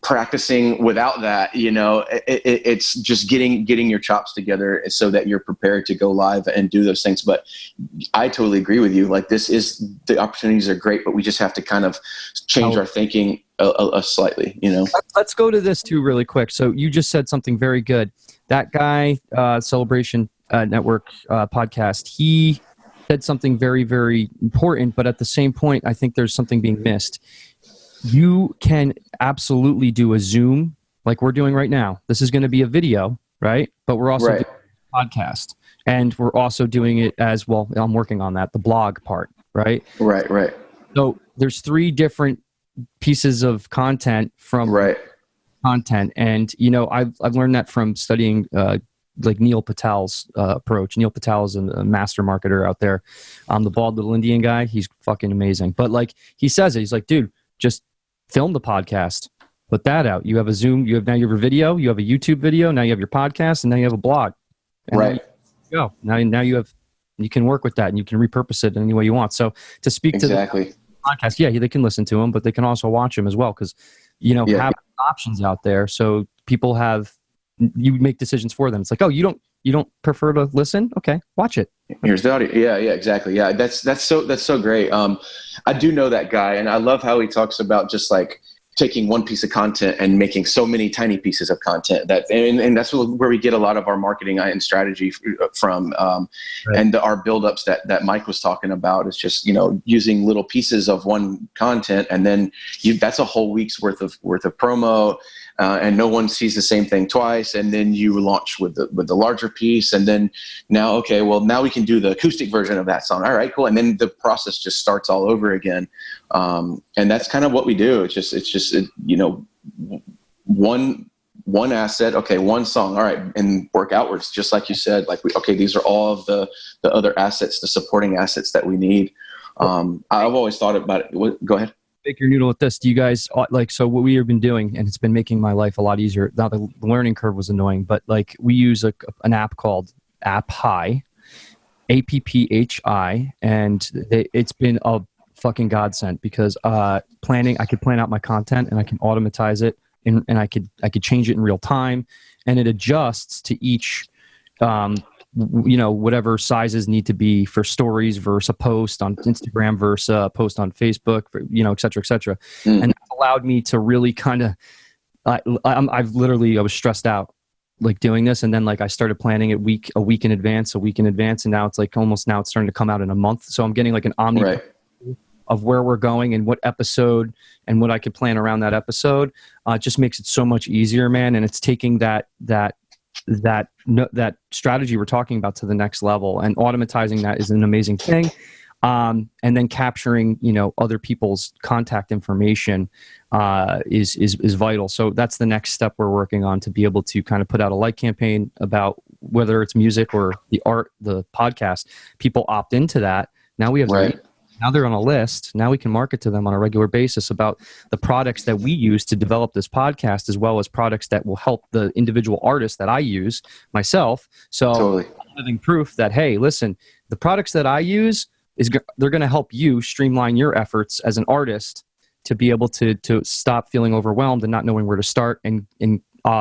practicing without that, it's just getting your chops together so that you're prepared to go live and do those things. But I totally agree with you. Like, the opportunities are great, but we just have to kind of change our thinking a slightly, Let's go to this too really quick. So you just said something very good. That guy, Celebration Network podcast, he said something very, very important, but at the same point, I think there's something being missed. You can absolutely do a Zoom like we're doing right now. This is going to be a video, right? But we're also doing a podcast, and we're also doing it as well. I'm working on that, the blog part, right? Right. So there's 3 different pieces of content from content, and I've learned that from studying like Neil Patel's approach. Neil Patel is a master marketer out there. The bald little Indian guy, he's fucking amazing. But like he says it, he's like, dude, just film the podcast, put that out. You have a Zoom, you have a video, you have a YouTube video, now you have your podcast, and now you have a blog. And now you can work with that, and you can repurpose it any way you want. So to speak to the podcast, they can listen to them, but they can also watch them as well, because have options out there. So people you make decisions for them. It's like, oh, you don't prefer to listen? Okay, watch it. Here's the audio. Yeah, exactly. Yeah, that's so great. I do know that guy, and I love how he talks about just like taking one piece of content and making so many tiny pieces of content and that's where we get a lot of our marketing and strategy from. And our buildups that Mike was talking about is just, using little pieces of one content, and then that's a whole week's worth of promo. And no one sees the same thing twice, and then you launch with the larger piece, and then now we can do the acoustic version of that song. All right, cool. And then the process just starts all over again. And that's kind of what we do. It's just one asset, okay, one song, all right, and work outwards, just like you said. Like, these are all of the other assets, the supporting assets that we need. I've always thought about it. Go ahead. Bake your noodle with this. Do you guys like, so what we have been doing, and it's been making my life a lot easier. Now the learning curve was annoying, but like we use an app called AppHi, AppHi, and it's been a fucking godsend because I could plan out my content and I can automatize it and I could change it in real time, and it adjusts to each whatever sizes need to be for stories versus a post on Instagram versus a post on Facebook, et cetera, et cetera. And that allowed me to really kind of, I was stressed out like doing this. And then like I started planning it a week in advance. And now it's like it's starting to come out in a month. So I'm getting like an omni of where we're going and what episode and what I could plan around that episode. It just makes it so much easier, man. And it's taking that strategy we're talking about to the next level, and automatizing that is an amazing thing. And then capturing, other people's contact information is vital. So that's the next step we're working on, to be able to kind of put out a light campaign about whether it's music or the art, the podcast. People opt into that. Now we have now they're on a list. Now we can market to them on a regular basis about the products that we use to develop this podcast, as well as products that will help the individual artists that I use myself. So I'm living proof that, hey, listen, the products that I use, they're going to help you streamline your efforts as an artist to be able to stop feeling overwhelmed and not knowing where to start, and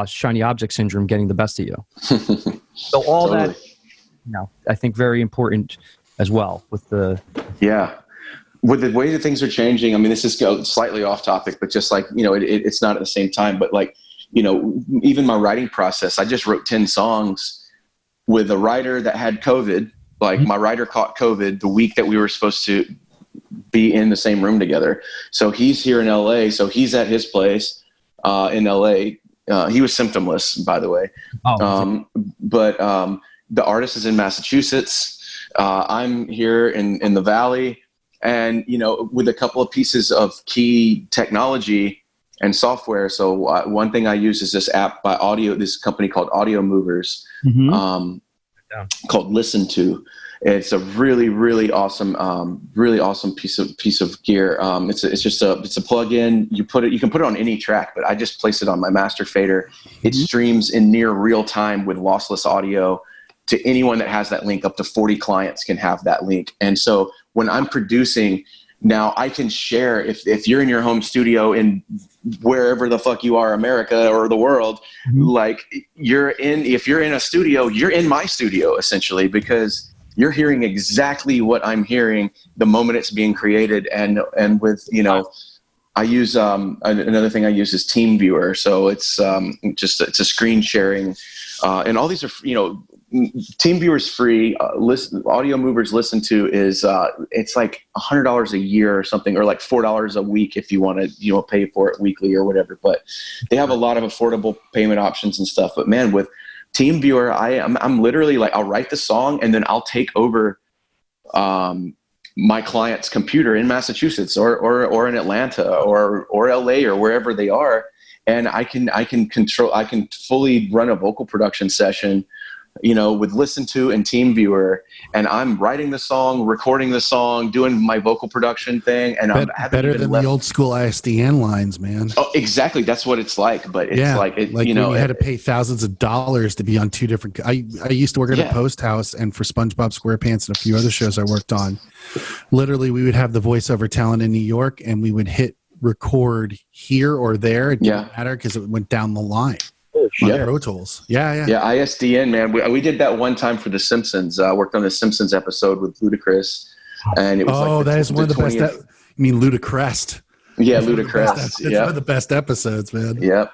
shiny object syndrome getting the best of you. So all that, I think very important as well with the... Yeah. With the way that things are changing, I mean, this is slightly off topic, but just like, it's not at the same time, but like, even my writing process, I just wrote 10 songs with a writer that had COVID. Like my writer caught COVID the week that we were supposed to be in the same room together. So he's here in LA. So he's at his place in LA. He was symptomless, by the way. But the artist is in Massachusetts. I'm here in the Valley. And, with a couple of pieces of key technology and software. So one thing I use is this app by this company called Audio Movers, called Listen To. It's a really, really awesome piece of gear. It's a plug-in. You can put it on any track, but I just place it on my master fader. It streams in near real time with lossless audio to anyone that has that link. Up to 40 clients can have that link. And so when I'm producing now, I can share, if you're in your home studio in wherever the fuck you are, America or the world, like if you're in a studio, you're in my studio essentially, because you're hearing exactly what I'm hearing the moment it's being created. And with, I use, another thing I use is TeamViewer. So it's it's a screen sharing, and all these are, TeamViewer's free. Audio Movers Listen To is it's like $100 a year or something, or like $4 a week if you want to pay for it weekly or whatever. But they have a lot of affordable payment options and stuff. But man, with TeamViewer, I'm literally like, I'll write the song and then I'll take over my client's computer in Massachusetts or in Atlanta or LA or wherever they are, and I can fully run a vocal production session, with Listen To and TeamViewer, and I'm writing the song, recording the song, doing my vocal production thing, and I'm better than the old school ISDN lines, man. Oh, exactly. That's what it's like. But it's when you had to pay thousands of dollars to be on two different. I used to work at a post house, and for SpongeBob SquarePants and a few other shows I worked on, literally we would have the voiceover talent in New York, and we would hit record here or there. It didn't matter because it went down the line. Pro Tools. Yeah, ISDN, man. We did that one time for The Simpsons. Worked on the Simpsons episode with Ludacris, and it was that is one of the best. You mean Ludacris? Yeah, Ludacris. It's one of the best episodes, man. Yep.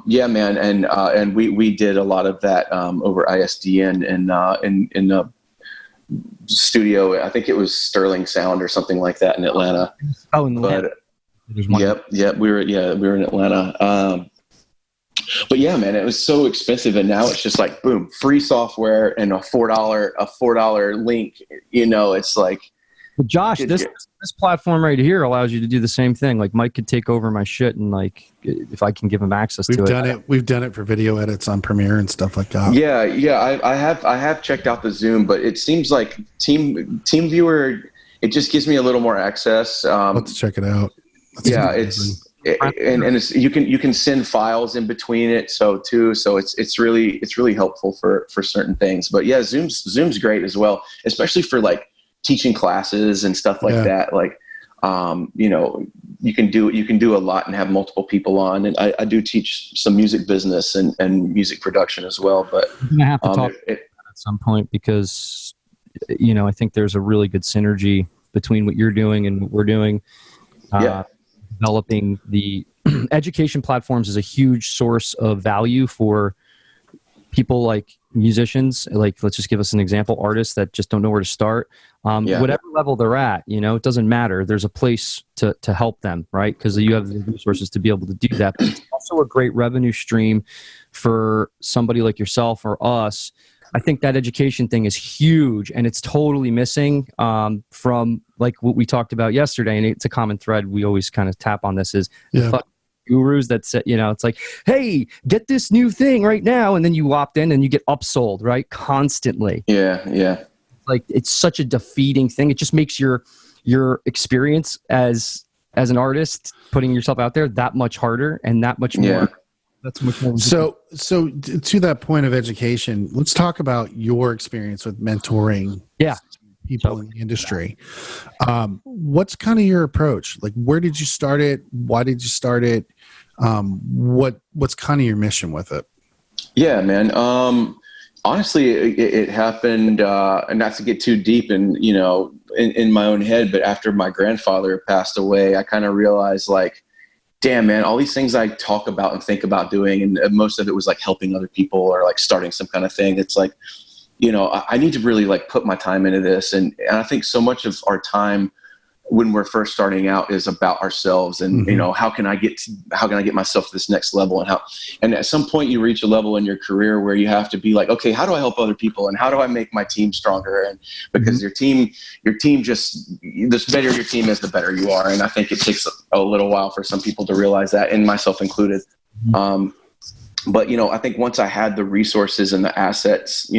Yeah, man, and we did a lot of that over ISDN and in the studio. I think it was Sterling Sound or something like that in Atlanta. Oh, in Atlanta. Yep. We were in Atlanta. But yeah, man, it was so expensive, and now it's just like boom, free software and a $4 link. It's like. But Josh, this platform right here allows you to do the same thing. Like Mike could take over my shit, and like if I can give him access to it. We've done it for video edits on Premiere and stuff like that. Yeah. I have checked out the Zoom, but it seems like TeamViewer, it just gives me a little more access. Let's check it out. It's you can send files in between it. So it's really helpful for certain things. But yeah, Zoom's great as well, especially for like teaching classes and stuff like that. Like, you can do a lot and have multiple people on. And I do teach some music business and music production as well. But we're gonna have to talk about that at some point, because I think there's a really good synergy between what you're doing and what we're doing. Developing the education platforms is a huge source of value for people like musicians. Like, let's just give us an example, artists that just don't know where to start. Whatever level they're at, it doesn't matter. There's a place to help them, right? Because you have the resources to be able to do that. But it's also a great revenue stream for somebody like yourself or us. I think that education thing is huge, and it's totally missing from like what we talked about yesterday. And it's a common thread we always kind of tap on. This is the fucking gurus that say, it's like, hey, get this new thing right now, and then you opt in and you get upsold, right? Constantly. Like, it's such a defeating thing. It just makes your experience as an artist, putting yourself out there, that much harder and that much more. That's much more. So to that point of education, let's talk about your experience with mentoring people in the industry. What's kind of your approach? Like, where did you start it? Why did you start it? What's kind of your mission with it? Yeah, man. Honestly, it happened, and not to get too deep in my own head, but after my grandfather passed away, I kind of realized, like, damn, man, all these things I talk about and think about doing, and most of it was like helping other people or like starting some kind of thing. It's like, I need to really like put my time into this. And I think so much of our time when we're first starting out is about ourselves and, how can I get myself to this next level, and at some point you reach a level in your career where you have to be like, okay, how do I help other people? And how do I make my team stronger? And because your team just, the better your team is, the better you are. And I think it takes a little while for some people to realize that, and myself included. But, I think once I had the resources and the assets,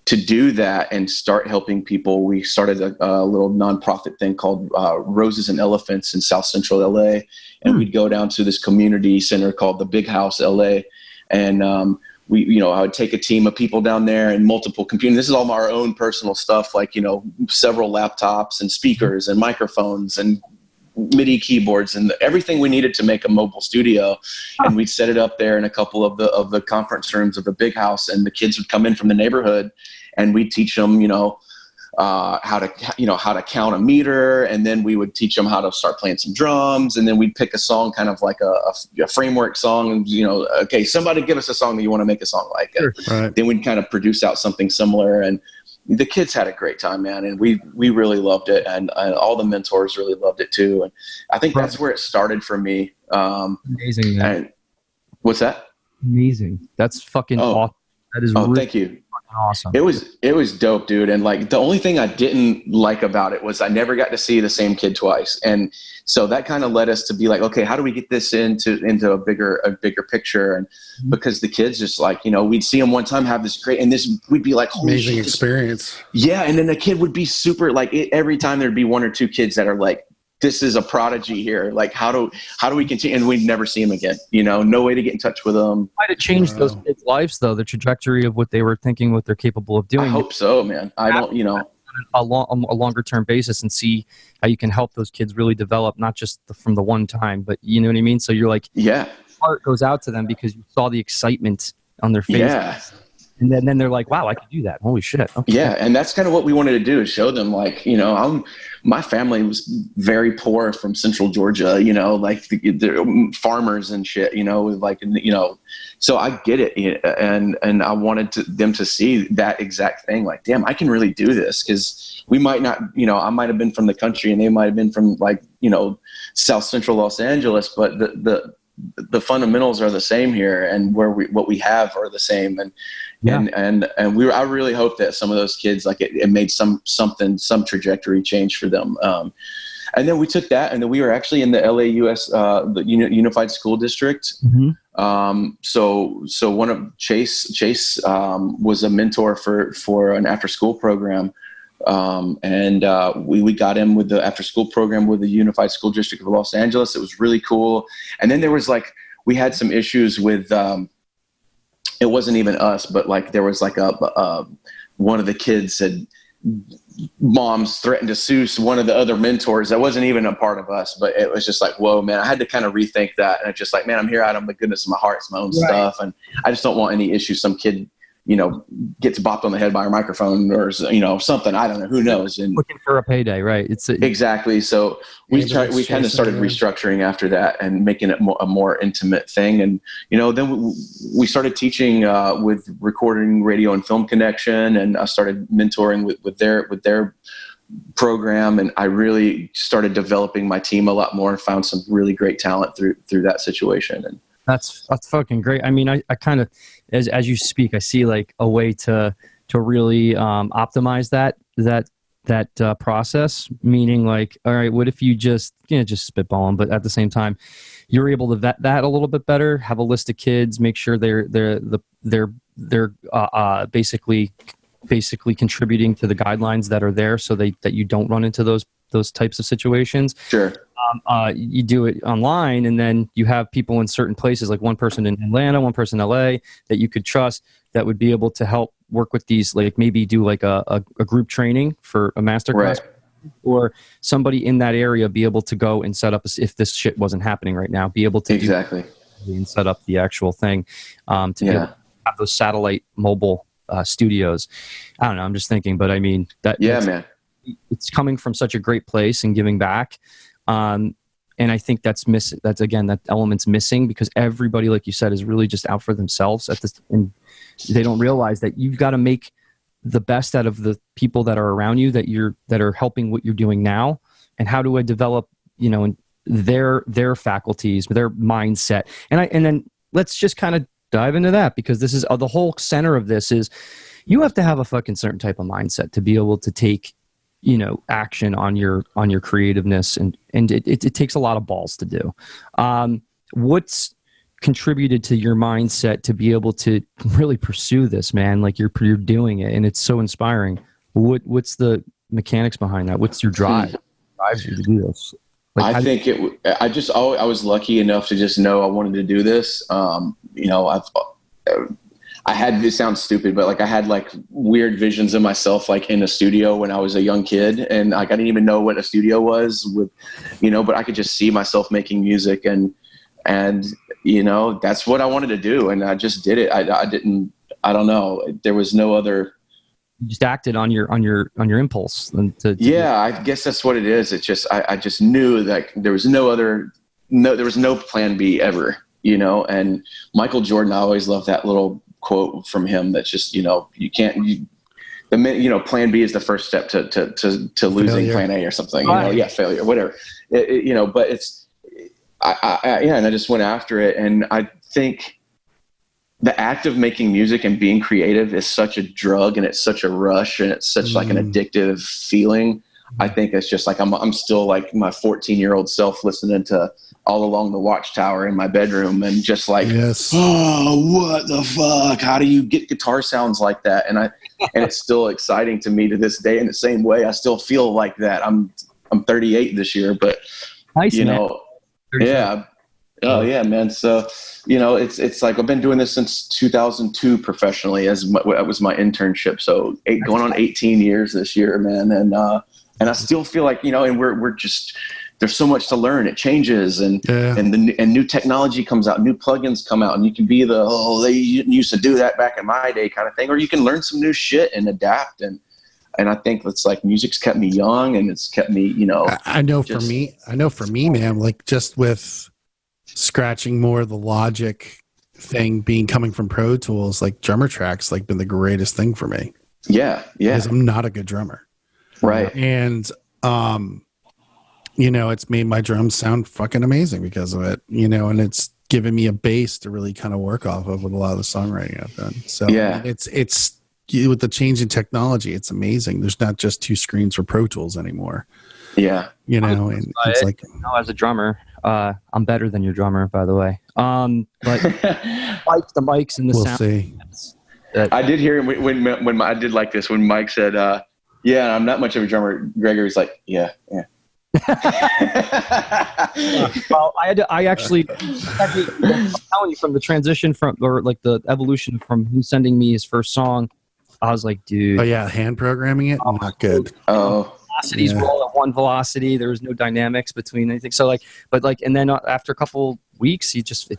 to do that and start helping people, we started a little nonprofit thing called Roses and Elephants in South Central LA. And we'd go down to this community center called the Big House LA. And I would take a team of people down there and multiple computers. This is all our own personal stuff, like, several laptops and speakers and microphones and MIDI keyboards and everything we needed to make a mobile studio. And we'd set it up there in a couple of the conference rooms of the Big House, and the kids would come in from the neighborhood, and we'd teach them, how to count a meter. And then we would teach them how to start playing some drums. And then we'd pick a song, kind of like a framework song. And, okay, somebody give us a song that you want to make a song like. Sure. Right. Then we'd kind of produce out something similar. And the kids had a great time, man. And we really loved it. And all the mentors really loved it too. And I think that's where it started for me. Amazing, man. And what's that? Amazing. That's fucking awesome. That is really thank you. Awesome. It was dope, dude. And like, the only thing I didn't like about it was I never got to see the same kid twice. And so that kind of led us to be like, okay, how do we get this into a bigger picture? And because the kids just like, we'd see them one time, have this great, and we'd be like, holy amazing shit, experience. Yeah. And then the kid would be super, like, every time there'd be one or two kids that are like, this is a prodigy here. Like, how do we continue? And we'd never see them again. No way to get in touch with them. Might have changed those kids' lives, though, the trajectory of what they were thinking, what they're capable of doing. I hope so, man. I don't, a longer term basis, and see how you can help those kids really develop, not just from the one time, but you know what I mean? So you're like, heart goes out to them because you saw the excitement on their faces. Yeah. And then they're like, wow, I could do that. Holy shit. Okay. Yeah. And that's kind of what we wanted to do, is show them, like, my family was very poor from Central Georgia, like the farmers and shit, so I get it. And I wanted them to see that exact thing. Like, damn, I can really do this. Cause we might not, I might've been from the country and they might've been from, like, South Central Los Angeles, but the fundamentals are the same here, and what we have are the same. And I really hope that some of those kids, like, it made some trajectory change for them. And then we took that, and then we were actually in the LAUS, the Unified School District. Mm-hmm. So one of Chase was a mentor for an after school program We got him with the after school program with the Unified School District of Los Angeles. It was really cool. And then there was we had some issues with, it wasn't even us, but there was one of the kids said moms threatened to sue one of the other mentors that wasn't even a part of us, but it was just whoa, man, I had to kind of rethink that. And it's just man, I'm here out of the goodness of my heart. It's my own stuff. And I just don't want any issues. Some kid, gets bopped on the head by a microphone or, something. I don't know. Who knows? And looking for a payday, right? Exactly. So we kind of started restructuring after that and making it a more intimate thing. And, then we started teaching with Recording Radio and Film Connection, and I started mentoring with their program. And I really started developing my team a lot more and found some really great talent through that situation. And that's fucking great. I mean, I kind of, as you speak, I see a way to really optimize that process. Meaning, all right, what if you just spitball them, but at the same time, you're able to vet that a little bit better. Have a list of kids, make sure they're basically contributing to the guidelines that are there, so that you don't run into those types of situations. Sure. You do it online, and then you have people in certain places, like one person in Atlanta, one person in LA, that you could trust, that would be able to help work with these, maybe do a group training for a masterclass, or somebody in that area be able to go and set up, if this shit wasn't happening right now, be able to exactly and set up the actual thing, to be able to have those satellite mobile studios. I don't know. I'm just thinking, but I mean man, it's coming from such a great place and giving back. And I think that's missing. That's again, that element's missing, because everybody, like you said, is really just out for themselves and they don't realize that you've got to make the best out of the people that are around you, that are helping what you're doing now. And how do I develop, their faculties, their mindset? And then let's just kind of dive into that, because this is the whole center of this is you have to have a fucking certain type of mindset to be able to take, action on your creativeness, and it takes a lot of balls to do. What's contributed to your mindset to be able to really pursue this, man? You're doing it, and it's so inspiring. What's the mechanics behind that? What's your drive? Drives you to do this? I think I was lucky enough to just know I wanted to do this. I had, this sounds stupid, but I had weird visions of myself in a studio when I was a young kid, and I didn't even know what a studio was but I could just see myself making music, and that's what I wanted to do, and I just did it. I don't know. There was no other. You just acted on your impulse. I guess that's what it is. It's just I just knew that there was there was no plan B ever. And Michael Jordan, I always loved that little quote from him. That's just plan B is the first step to losing failure. Plan A or something. Failure, whatever. But it's and I just went after it, and I think the act of making music and being creative is such a drug, and it's such a rush, and it's such an addictive feeling. I think it's just I'm still my 14-year-old self listening to All Along the Watchtower in my bedroom, and just oh, what the fuck? How do you get guitar sounds like that? And it's still exciting to me to this day. In the same way, I still feel like that. I'm 38 this year, but nice, man. Yeah. Oh yeah, man. So, it's I've been doing this since 2002 professionally, it was my internship. So going on 18 years this year, man. And I still feel and we're just, there's so much to learn. It changes, and new technology comes out, new plugins come out, and you can be they used to do that back in my day kind of thing, or you can learn some new shit and adapt. And I think it's music's kept me young, and it's kept me, I know for me, man, just with scratching more of the Logic thing coming from Pro Tools, drummer tracks been the greatest thing for me. Yeah. Because I'm not a good drummer. Right. And it's made my drums sound fucking amazing because of it, and it's given me a base to really kind of work off of with a lot of the songwriting I've done. So it's with the change in technology, it's amazing. There's not just two screens for Pro Tools anymore. Yeah. And it's as a drummer, I'm better than your drummer, by the way. But the mics and the sound. See. I did hear when I did this, when Mike said, Yeah, I'm not much of a drummer. Gregory's like, yeah. Well, I actually, I'm telling you, from the transition or like the evolution from him sending me his first song, I was like, dude. Oh yeah, hand programming it, not good. Oh. Velocities roll at one velocity. There was no dynamics between anything. So and then after a couple weeks, it's a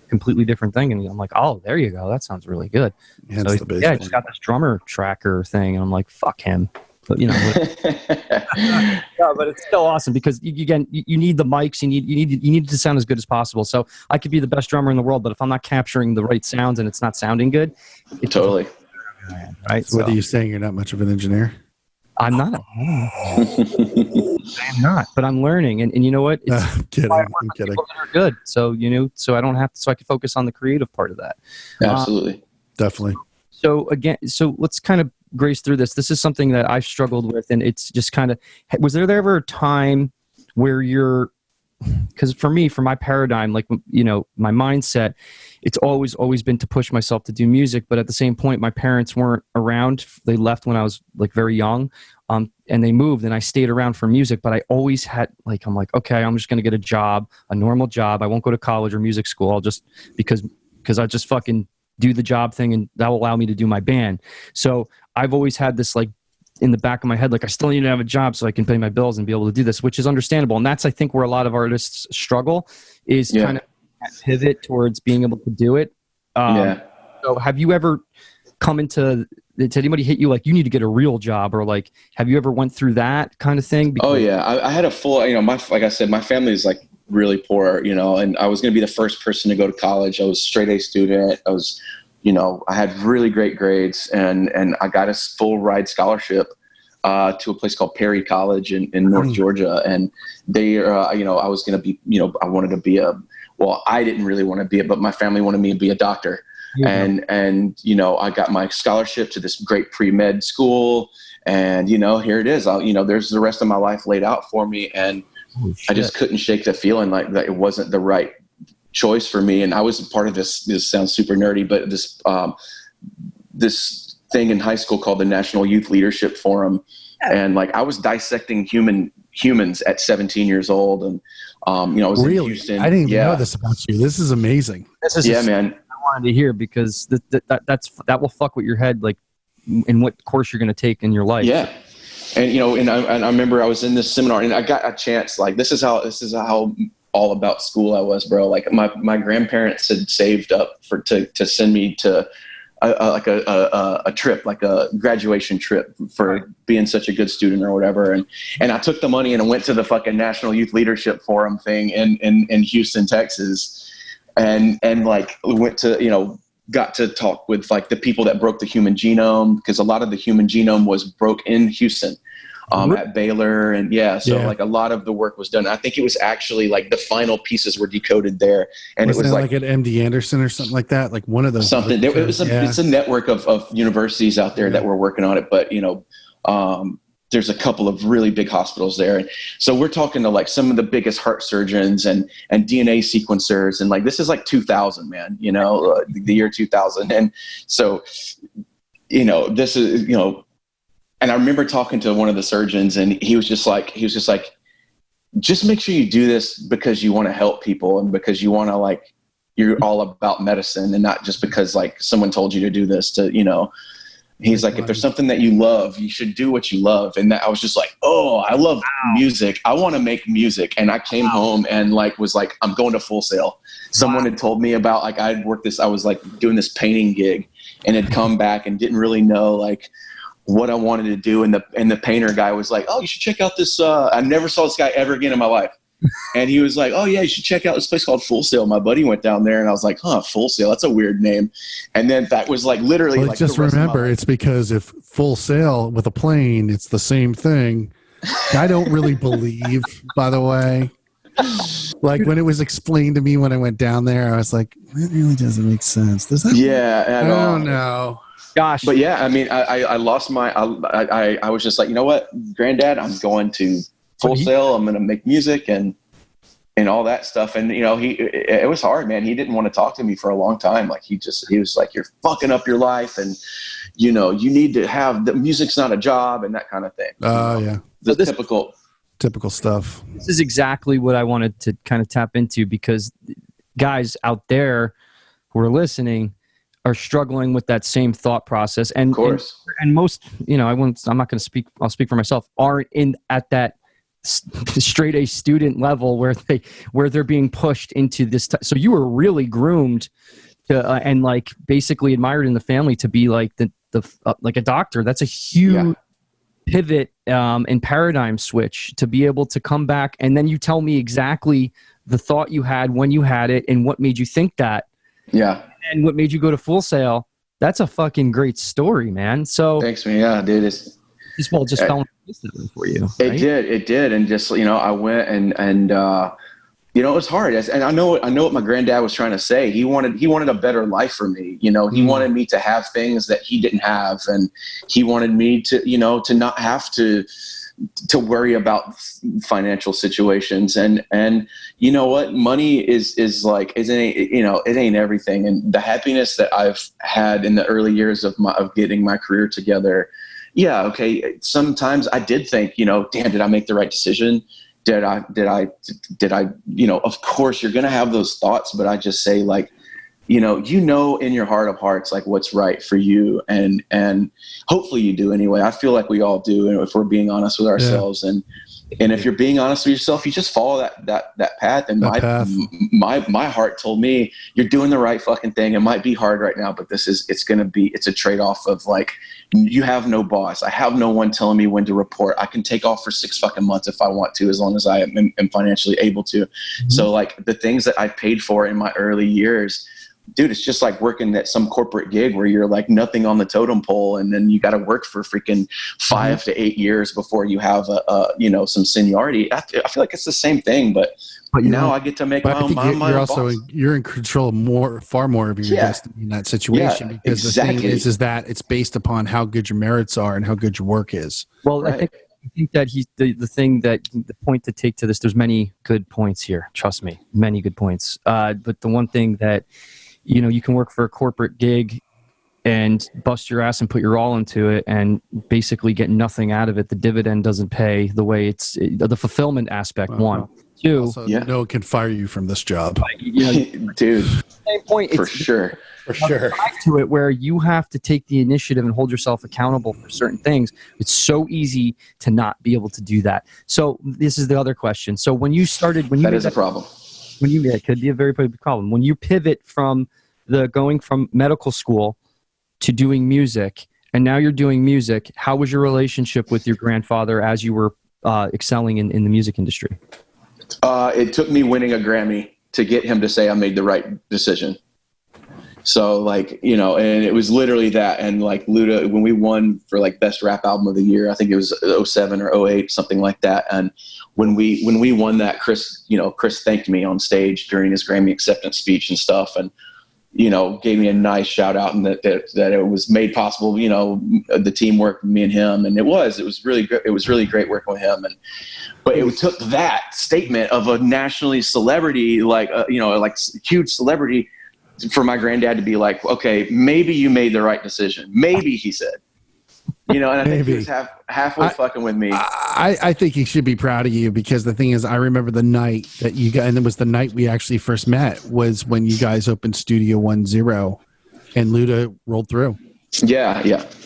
completely different thing. And I'm like, oh, there you go. That sounds really good. So I just got this drummer tracker thing, and I'm like, fuck him. But yeah, but it's still awesome because you need the mics. You need it to sound as good as possible. So I could be the best drummer in the world, but if I'm not capturing the right sounds and it's not sounding good, totally. Right. So what are you saying? You're not much of an engineer? I'm not. I'm not, but I'm learning. And you know what? I'm kidding. I'm kidding. People that are good. So, so I don't have to, so I can focus on the creative part of that. Absolutely. Definitely. So let's kind of graze through this. This is something that I've struggled with, and it's just kind of, was there ever a time where because for me, for my paradigm, like, my mindset, it's always been to push myself to do music. But at the same point, my parents weren't around. They left when I was like very young, and they moved, and I stayed around for music. But I always had I'm like, okay, I'm just going to get a normal job. I won't go to college or music school. I'll just, because I just fucking do the job thing, and that will allow me to do my band. So I've always had this like in the back of my head, like I still need to have a job so I can pay my bills and be able to do this, which is understandable. And that's, I think, where a lot of artists struggle is kind of pivot towards being able to do it. So have you ever did anybody hit you like you need to get a real job, or like, have you ever went through that kind of thing? Oh yeah. I had a full, like I said, my family is like really poor, and I was going to be the first person to go to college. I was a straight A student. I was, I had really great grades, and I got a full ride scholarship to a place called Perry College in North Georgia. And they, I was going to be, I wanted to be I didn't really want to be it, but my family wanted me to be a doctor. And I got my scholarship to this great pre-med school, and, here it is. There's the rest of my life laid out for me. And I just couldn't shake the feeling like that it wasn't the right choice for me. And I was a part of this sounds super nerdy, but this thing in high school called the National Youth Leadership Forum. And like, I was dissecting humans at 17 years old. And, I was in Houston. I didn't even know this about you. This is amazing. Man. I wanted to hear, because that will fuck with your head, like in what course you're going to take in your life. Yeah. And, and I remember I was in this seminar, and I got a chance, like, this is how all about school I was, bro. Like my grandparents had saved up to send me to a trip, like a graduation trip for being such a good student or whatever. And I took the money and I went to the fucking National Youth Leadership Forum thing in Houston, Texas. And like went to, got to talk with like the people that broke the human genome, because a lot of the human genome was broke in Houston. At Baylor, and like a lot of the work was done. I think it was actually like the final pieces were decoded there, and it was like at MD Anderson or something like that, like one of those. Something. It's a network of universities out there that were working on it, but there's a couple of really big hospitals there, and so we're talking to like some of the biggest heart surgeons and DNA sequencers, and like this is like 2000, man. The year 2000, and so this is And I remember talking to one of the surgeons, and he was just like, just make sure you do this because you want to help people, and because you want to you're all about medicine, and not just because like someone told you to do this he's like, if there's something that you love, you should do what you love. And I was just like, oh, I love music. I want to make music. And I came home and was like, I'm going to Full Sail. Someone had told me about, like, I was like doing this painting gig, and had come back and didn't really know what I wanted to do. And the painter guy was like, oh, you should check out this. I never saw this guy ever again in my life. And he was like, oh yeah, you should check out this place called Full Sail. My buddy went down there, and I was like, Full Sail, that's a weird name. And then that was like literally just remember, it's because if Full Sail with a plane, it's the same thing. I don't really believe, by the way. Like when it was explained to me when I went down there, I was like, it really doesn't make sense. Does that? Yeah. I don't know. Gosh. But yeah, I mean, I lost I was just like, you know what, Granddad, I'm going to Full Sail. I'm going to make music and all that stuff. And, it was hard, man. He didn't want to talk to me for a long time. Like he was like, you're fucking up your life. And, you need to have the music's not a job and that kind of thing. Yeah. The typical stuff. This is exactly what I wanted to kind of tap into, because guys out there who are listening are struggling with that same thought process. And of course. And most, I'm not going to speak, I'll speak for myself, aren't at that straight A student level where they're being pushed into this. So you were really groomed to, and like basically admired in the family to be like like a doctor. That's a huge pivot and paradigm switch to be able to come back. And then you tell me exactly the thought you had when you had it and what made you think that. Yeah. And what made you go to Full Sail. That's a fucking great story, man. So thanks, man. Yeah, dude. It's just fell into place for you. Right? It did. And just, I went and it was hard. And I know what my granddad was trying to say. He wanted a better life for me. He wanted me to have things that he didn't have. And he wanted me to, to not have to worry about financial situations. And you know what? Money is like, it ain't everything. And the happiness that I've had in the early years of getting my career together. Yeah. Okay. Sometimes I did think, damn, did I make the right decision? Did I, of course you're going to have those thoughts, but I just say like, in your heart of hearts, like what's right for you. And hopefully you do anyway. I feel like we all do. And if we're being honest with ourselves and if you're being honest with yourself, you just follow that path. And my heart told me you're doing the right fucking thing. It might be hard right now, but it's a trade-off of like, you have no boss. I have no one telling me when to report. I can take off for 6 fucking months if I want to, as long as I am financially able to. Mm-hmm. So like the things that I paid for in my early years, dude, it's just like working at some corporate gig where you're like nothing on the totem pole, and then you got to work for freaking 5 to 8 years before you have some seniority. I feel like it's the same thing, but now I get to make my own. You're in control far more of your destiny in that situation, because the thing is that it's based upon how good your merits are and how good your work is. Well, right. I think that the point to take to this, there's many good points here. Trust me, many good points. But the one thing that, you can work for a corporate gig and bust your ass and put your all into it and basically get nothing out of it. The dividend doesn't pay the way the fulfillment aspect. One, two. Also, no one can fire you from this job. Dude, same point. For sure. Back to it where you have to take the initiative and hold yourself accountable for certain things. It's so easy to not be able to do that. So this is the other question. So when you that is a problem. It could be a very big problem. When you pivot from going from medical school to doing music, and now you're doing music, how was your relationship with your grandfather as you were excelling in the music industry? It took me winning a Grammy to get him to say I made the right decision. So like, and it was literally that. And like Luda, when we won for like best rap album of the year, I think it was 07 or 08, something like that. And when we won that, Chris thanked me on stage during his Grammy acceptance speech and stuff. And, gave me a nice shout out, and that it was made possible, the teamwork with me and him. And it was really good. It was really great working with him. But it took that statement of a nationally celebrity, like huge celebrity, for my granddad to be like, okay, maybe you made the right decision. Maybe, he said. And I think he was halfway fucking with me. I think he should be proud of you, because the thing is, I remember the night that you guys, and it was the night we actually first met, was when you guys opened Studio 10 and Luda rolled through. Yeah.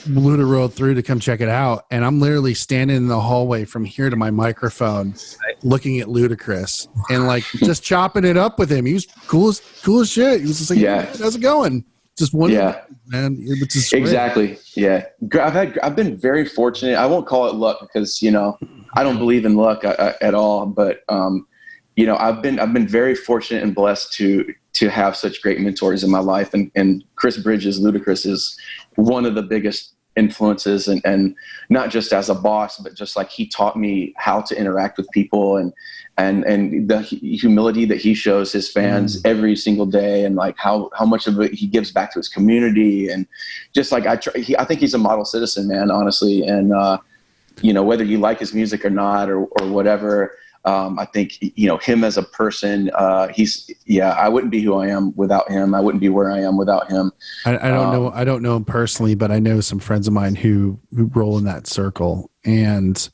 Luda rolled through to come check it out, and I'm literally standing in the hallway from here to my microphone looking at Ludacris and like just chopping it up with him. He was cool as shit. He was just like, hey, how's it going? Just one, man. It's just exactly. Yeah. I've been very fortunate. I won't call it luck, because, I don't believe in luck at all. But, I've been very fortunate and blessed to have such great mentors in my life. And Chris Bridges, Ludacris, is one of the biggest influences, and not just as a boss, but just like he taught me how to interact with people and the humility that he shows his fans every single day, and like how much of it he gives back to his community. And just like I think he's a model citizen, man, honestly. And whether you like his music or not, or whatever, I think, him as a person, I wouldn't be who I am without him. I wouldn't be where I am without him. I don't know him personally, but I know some friends of mine who roll in that circle, and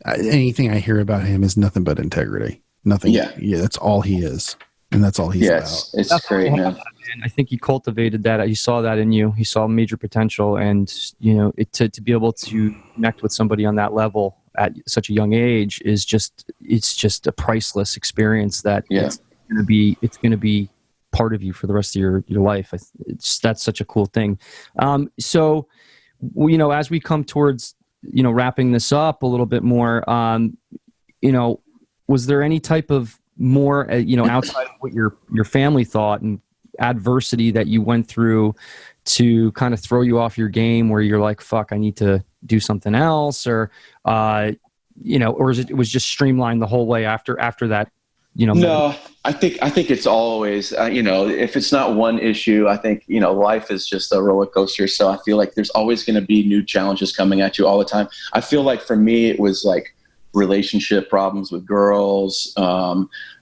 anything I hear about him is nothing but integrity. Nothing. Yeah. That's all he is. And that's all he's about. It's great, man. I think he cultivated that. He saw that in you. He saw major potential, and to be able to connect with somebody on that level at such a young age it's just a priceless experience that it's going to be part of you for the rest of your life. That's such a cool thing. So, as we come towards wrapping this up a little bit more, was there any type of more outside of what your family thought and adversity that you went through to kind of throw you off your game, where you're like, fuck, I need to do something else, or or it was just streamlined the whole way after that? No, I think it's always, if it's not one issue, I think, life is just a roller coaster. So I feel like there's always going to be new challenges coming at you all the time. I feel like for me, it was like relationship problems with girls,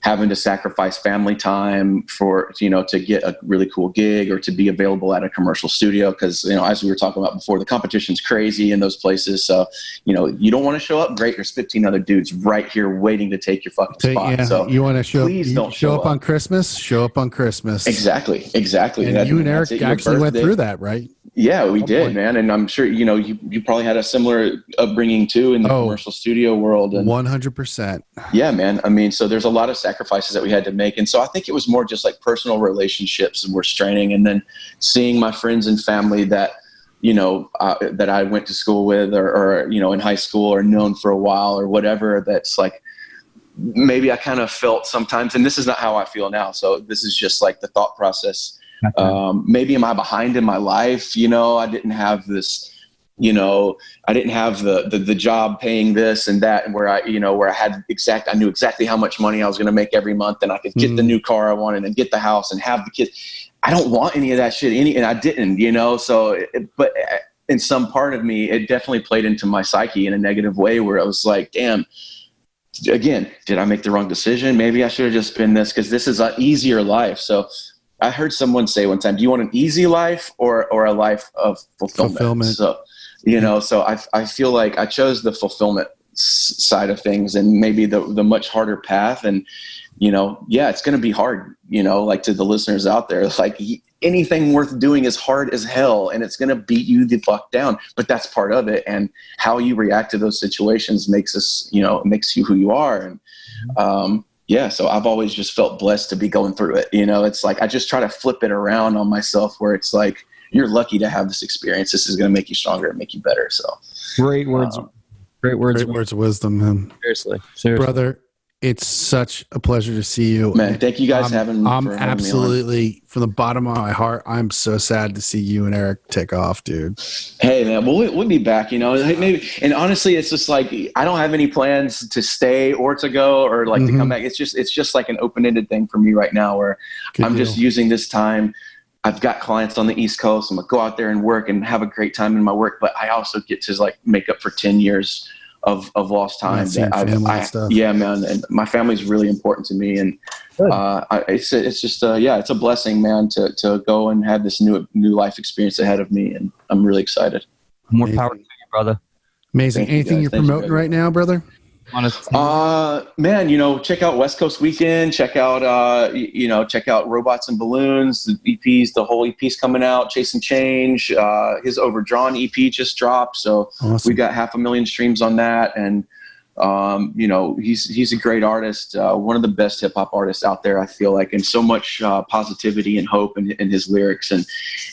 having to sacrifice family time to get a really cool gig or to be available at a commercial studio. Because, as we were talking about before, the competition's crazy in those places. So, you don't want to show up. Great. There's 15 other dudes right here waiting to take your fucking spot. Yeah, so you want to show please up, don't show up on Christmas, show up on Christmas. Exactly. And you and Eric actually went through that, right? Yeah, we did, man. And I'm sure, you probably had a similar upbringing too in the commercial studio world. And 100%. Yeah, man. I mean, so there's a lot of sacrifices that we had to make. And so I think it was more just like personal relationships were straining. And then seeing my friends and family that, that I went to school with or in high school or known for a while or whatever, that's like, maybe I kind of felt sometimes, and this is not how I feel now. So this is just like the thought process. Maybe am I behind in my life? I didn't have this, I didn't have the job paying this and that, and where I knew exactly how much money I was going to make every month, and I could get the new car I wanted and get the house and have the kids. I don't want any of that shit. And I didn't, so, but in some part of me, it definitely played into my psyche in a negative way, where I was like, damn, again, did I make the wrong decision? Maybe I should have just been this, because this is an easier life. So I heard someone say one time, do you want an easy life or a life of fulfillment? So, so I feel like I chose the fulfillment side of things, and maybe the much harder path. And, it's going to be hard, like to the listeners out there, like anything worth doing is hard as hell, and it's going to beat you the fuck down, but that's part of it. And how you react to those situations makes you who you are. And, so I've always just felt blessed to be going through it. It's like, I just try to flip it around on myself, where it's like, you're lucky to have this experience. This is going to make you stronger and make you better. So great words. Great words of wisdom, man. Seriously. Brother, it's such a pleasure to see you. Man, thank you guys I'm absolutely, from the bottom of my heart, I'm so sad to see you and Eric take off, dude. Hey, man, we'll be back, maybe. And honestly, it's just like, I don't have any plans to stay or to go or like to come back. It's just like an open-ended thing for me right now, where I'm just using this time. I've got clients on the East Coast. I'm going to go out there and work and have a great time in my work, but I also get to like make up for 10 years of lost time. Yeah, man. And my family is really important to me. And it's just, it's a blessing, man, to go and have this new life experience ahead of me. And I'm really excited. More power to you, brother. Amazing. Anything you're promoting right now, brother? Man, check out West Coast Weekend. Check out, check out Robots and Balloons, the EPs. The whole EP's coming out. Chase and Change. His Overdrawn EP just dropped, so awesome. We got 500,000 streams on that. And he's a great artist. One of the best hip hop artists out there, I feel like, and so much positivity and hope in his lyrics, and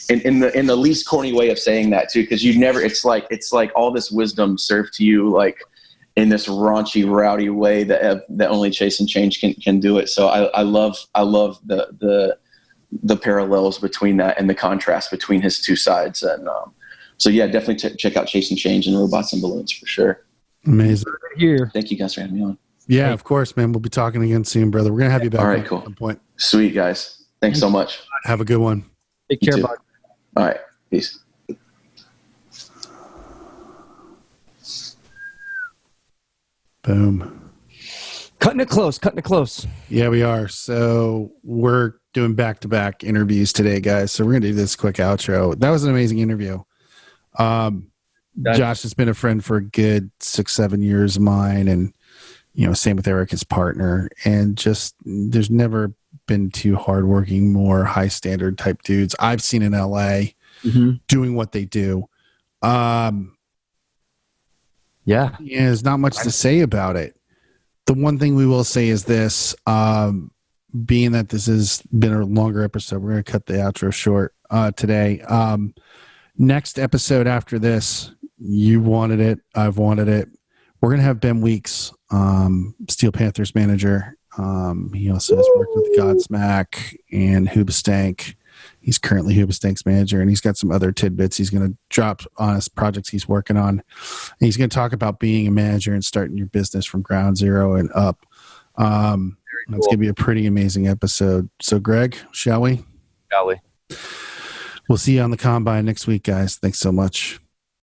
in the least corny way of saying that too, because it's like all this wisdom served to you like in this raunchy, rowdy way that only Chase and Change can do it. So I love the parallels between that and the contrast between his two sides. And so yeah, definitely check out Chase and Change and Robots and Balloons for sure. Amazing. Here. Thank you guys for having me on. Yeah, of course, man. We'll be talking again soon, brother. We're gonna have you back. All right, cool. At some point. Sweet, guys. Thanks so much. Have a good one. Take care, bud. All right, peace. Boom. Cutting it close. Yeah, we are. So we're doing back-to-back interviews today, guys. So we're going to do this quick outro. That was an amazing interview. Josh has been a friend for a good 6-7 years of mine. And, same with Eric, his partner. And just, there's never been two hardworking, more high standard type dudes I've seen in LA doing what they do. There's not much to say about it. The one thing we will say is this, being that this has been a longer episode, we're going to cut the outro short today. Next episode after this, you wanted it, I've wanted it. We're going to have Ben Weeks, Steel Panthers manager. He also has worked with Godsmack and Hoobastank. He's currently Hoobastank's manager, and he's got some other tidbits he's going to drop on his projects he's working on. And he's going to talk about being a manager and starting your business from ground zero and up. It's going to be a pretty amazing episode. So, Greg, shall we? Shall we? We'll see you on the Combine next week, guys. Thanks so much.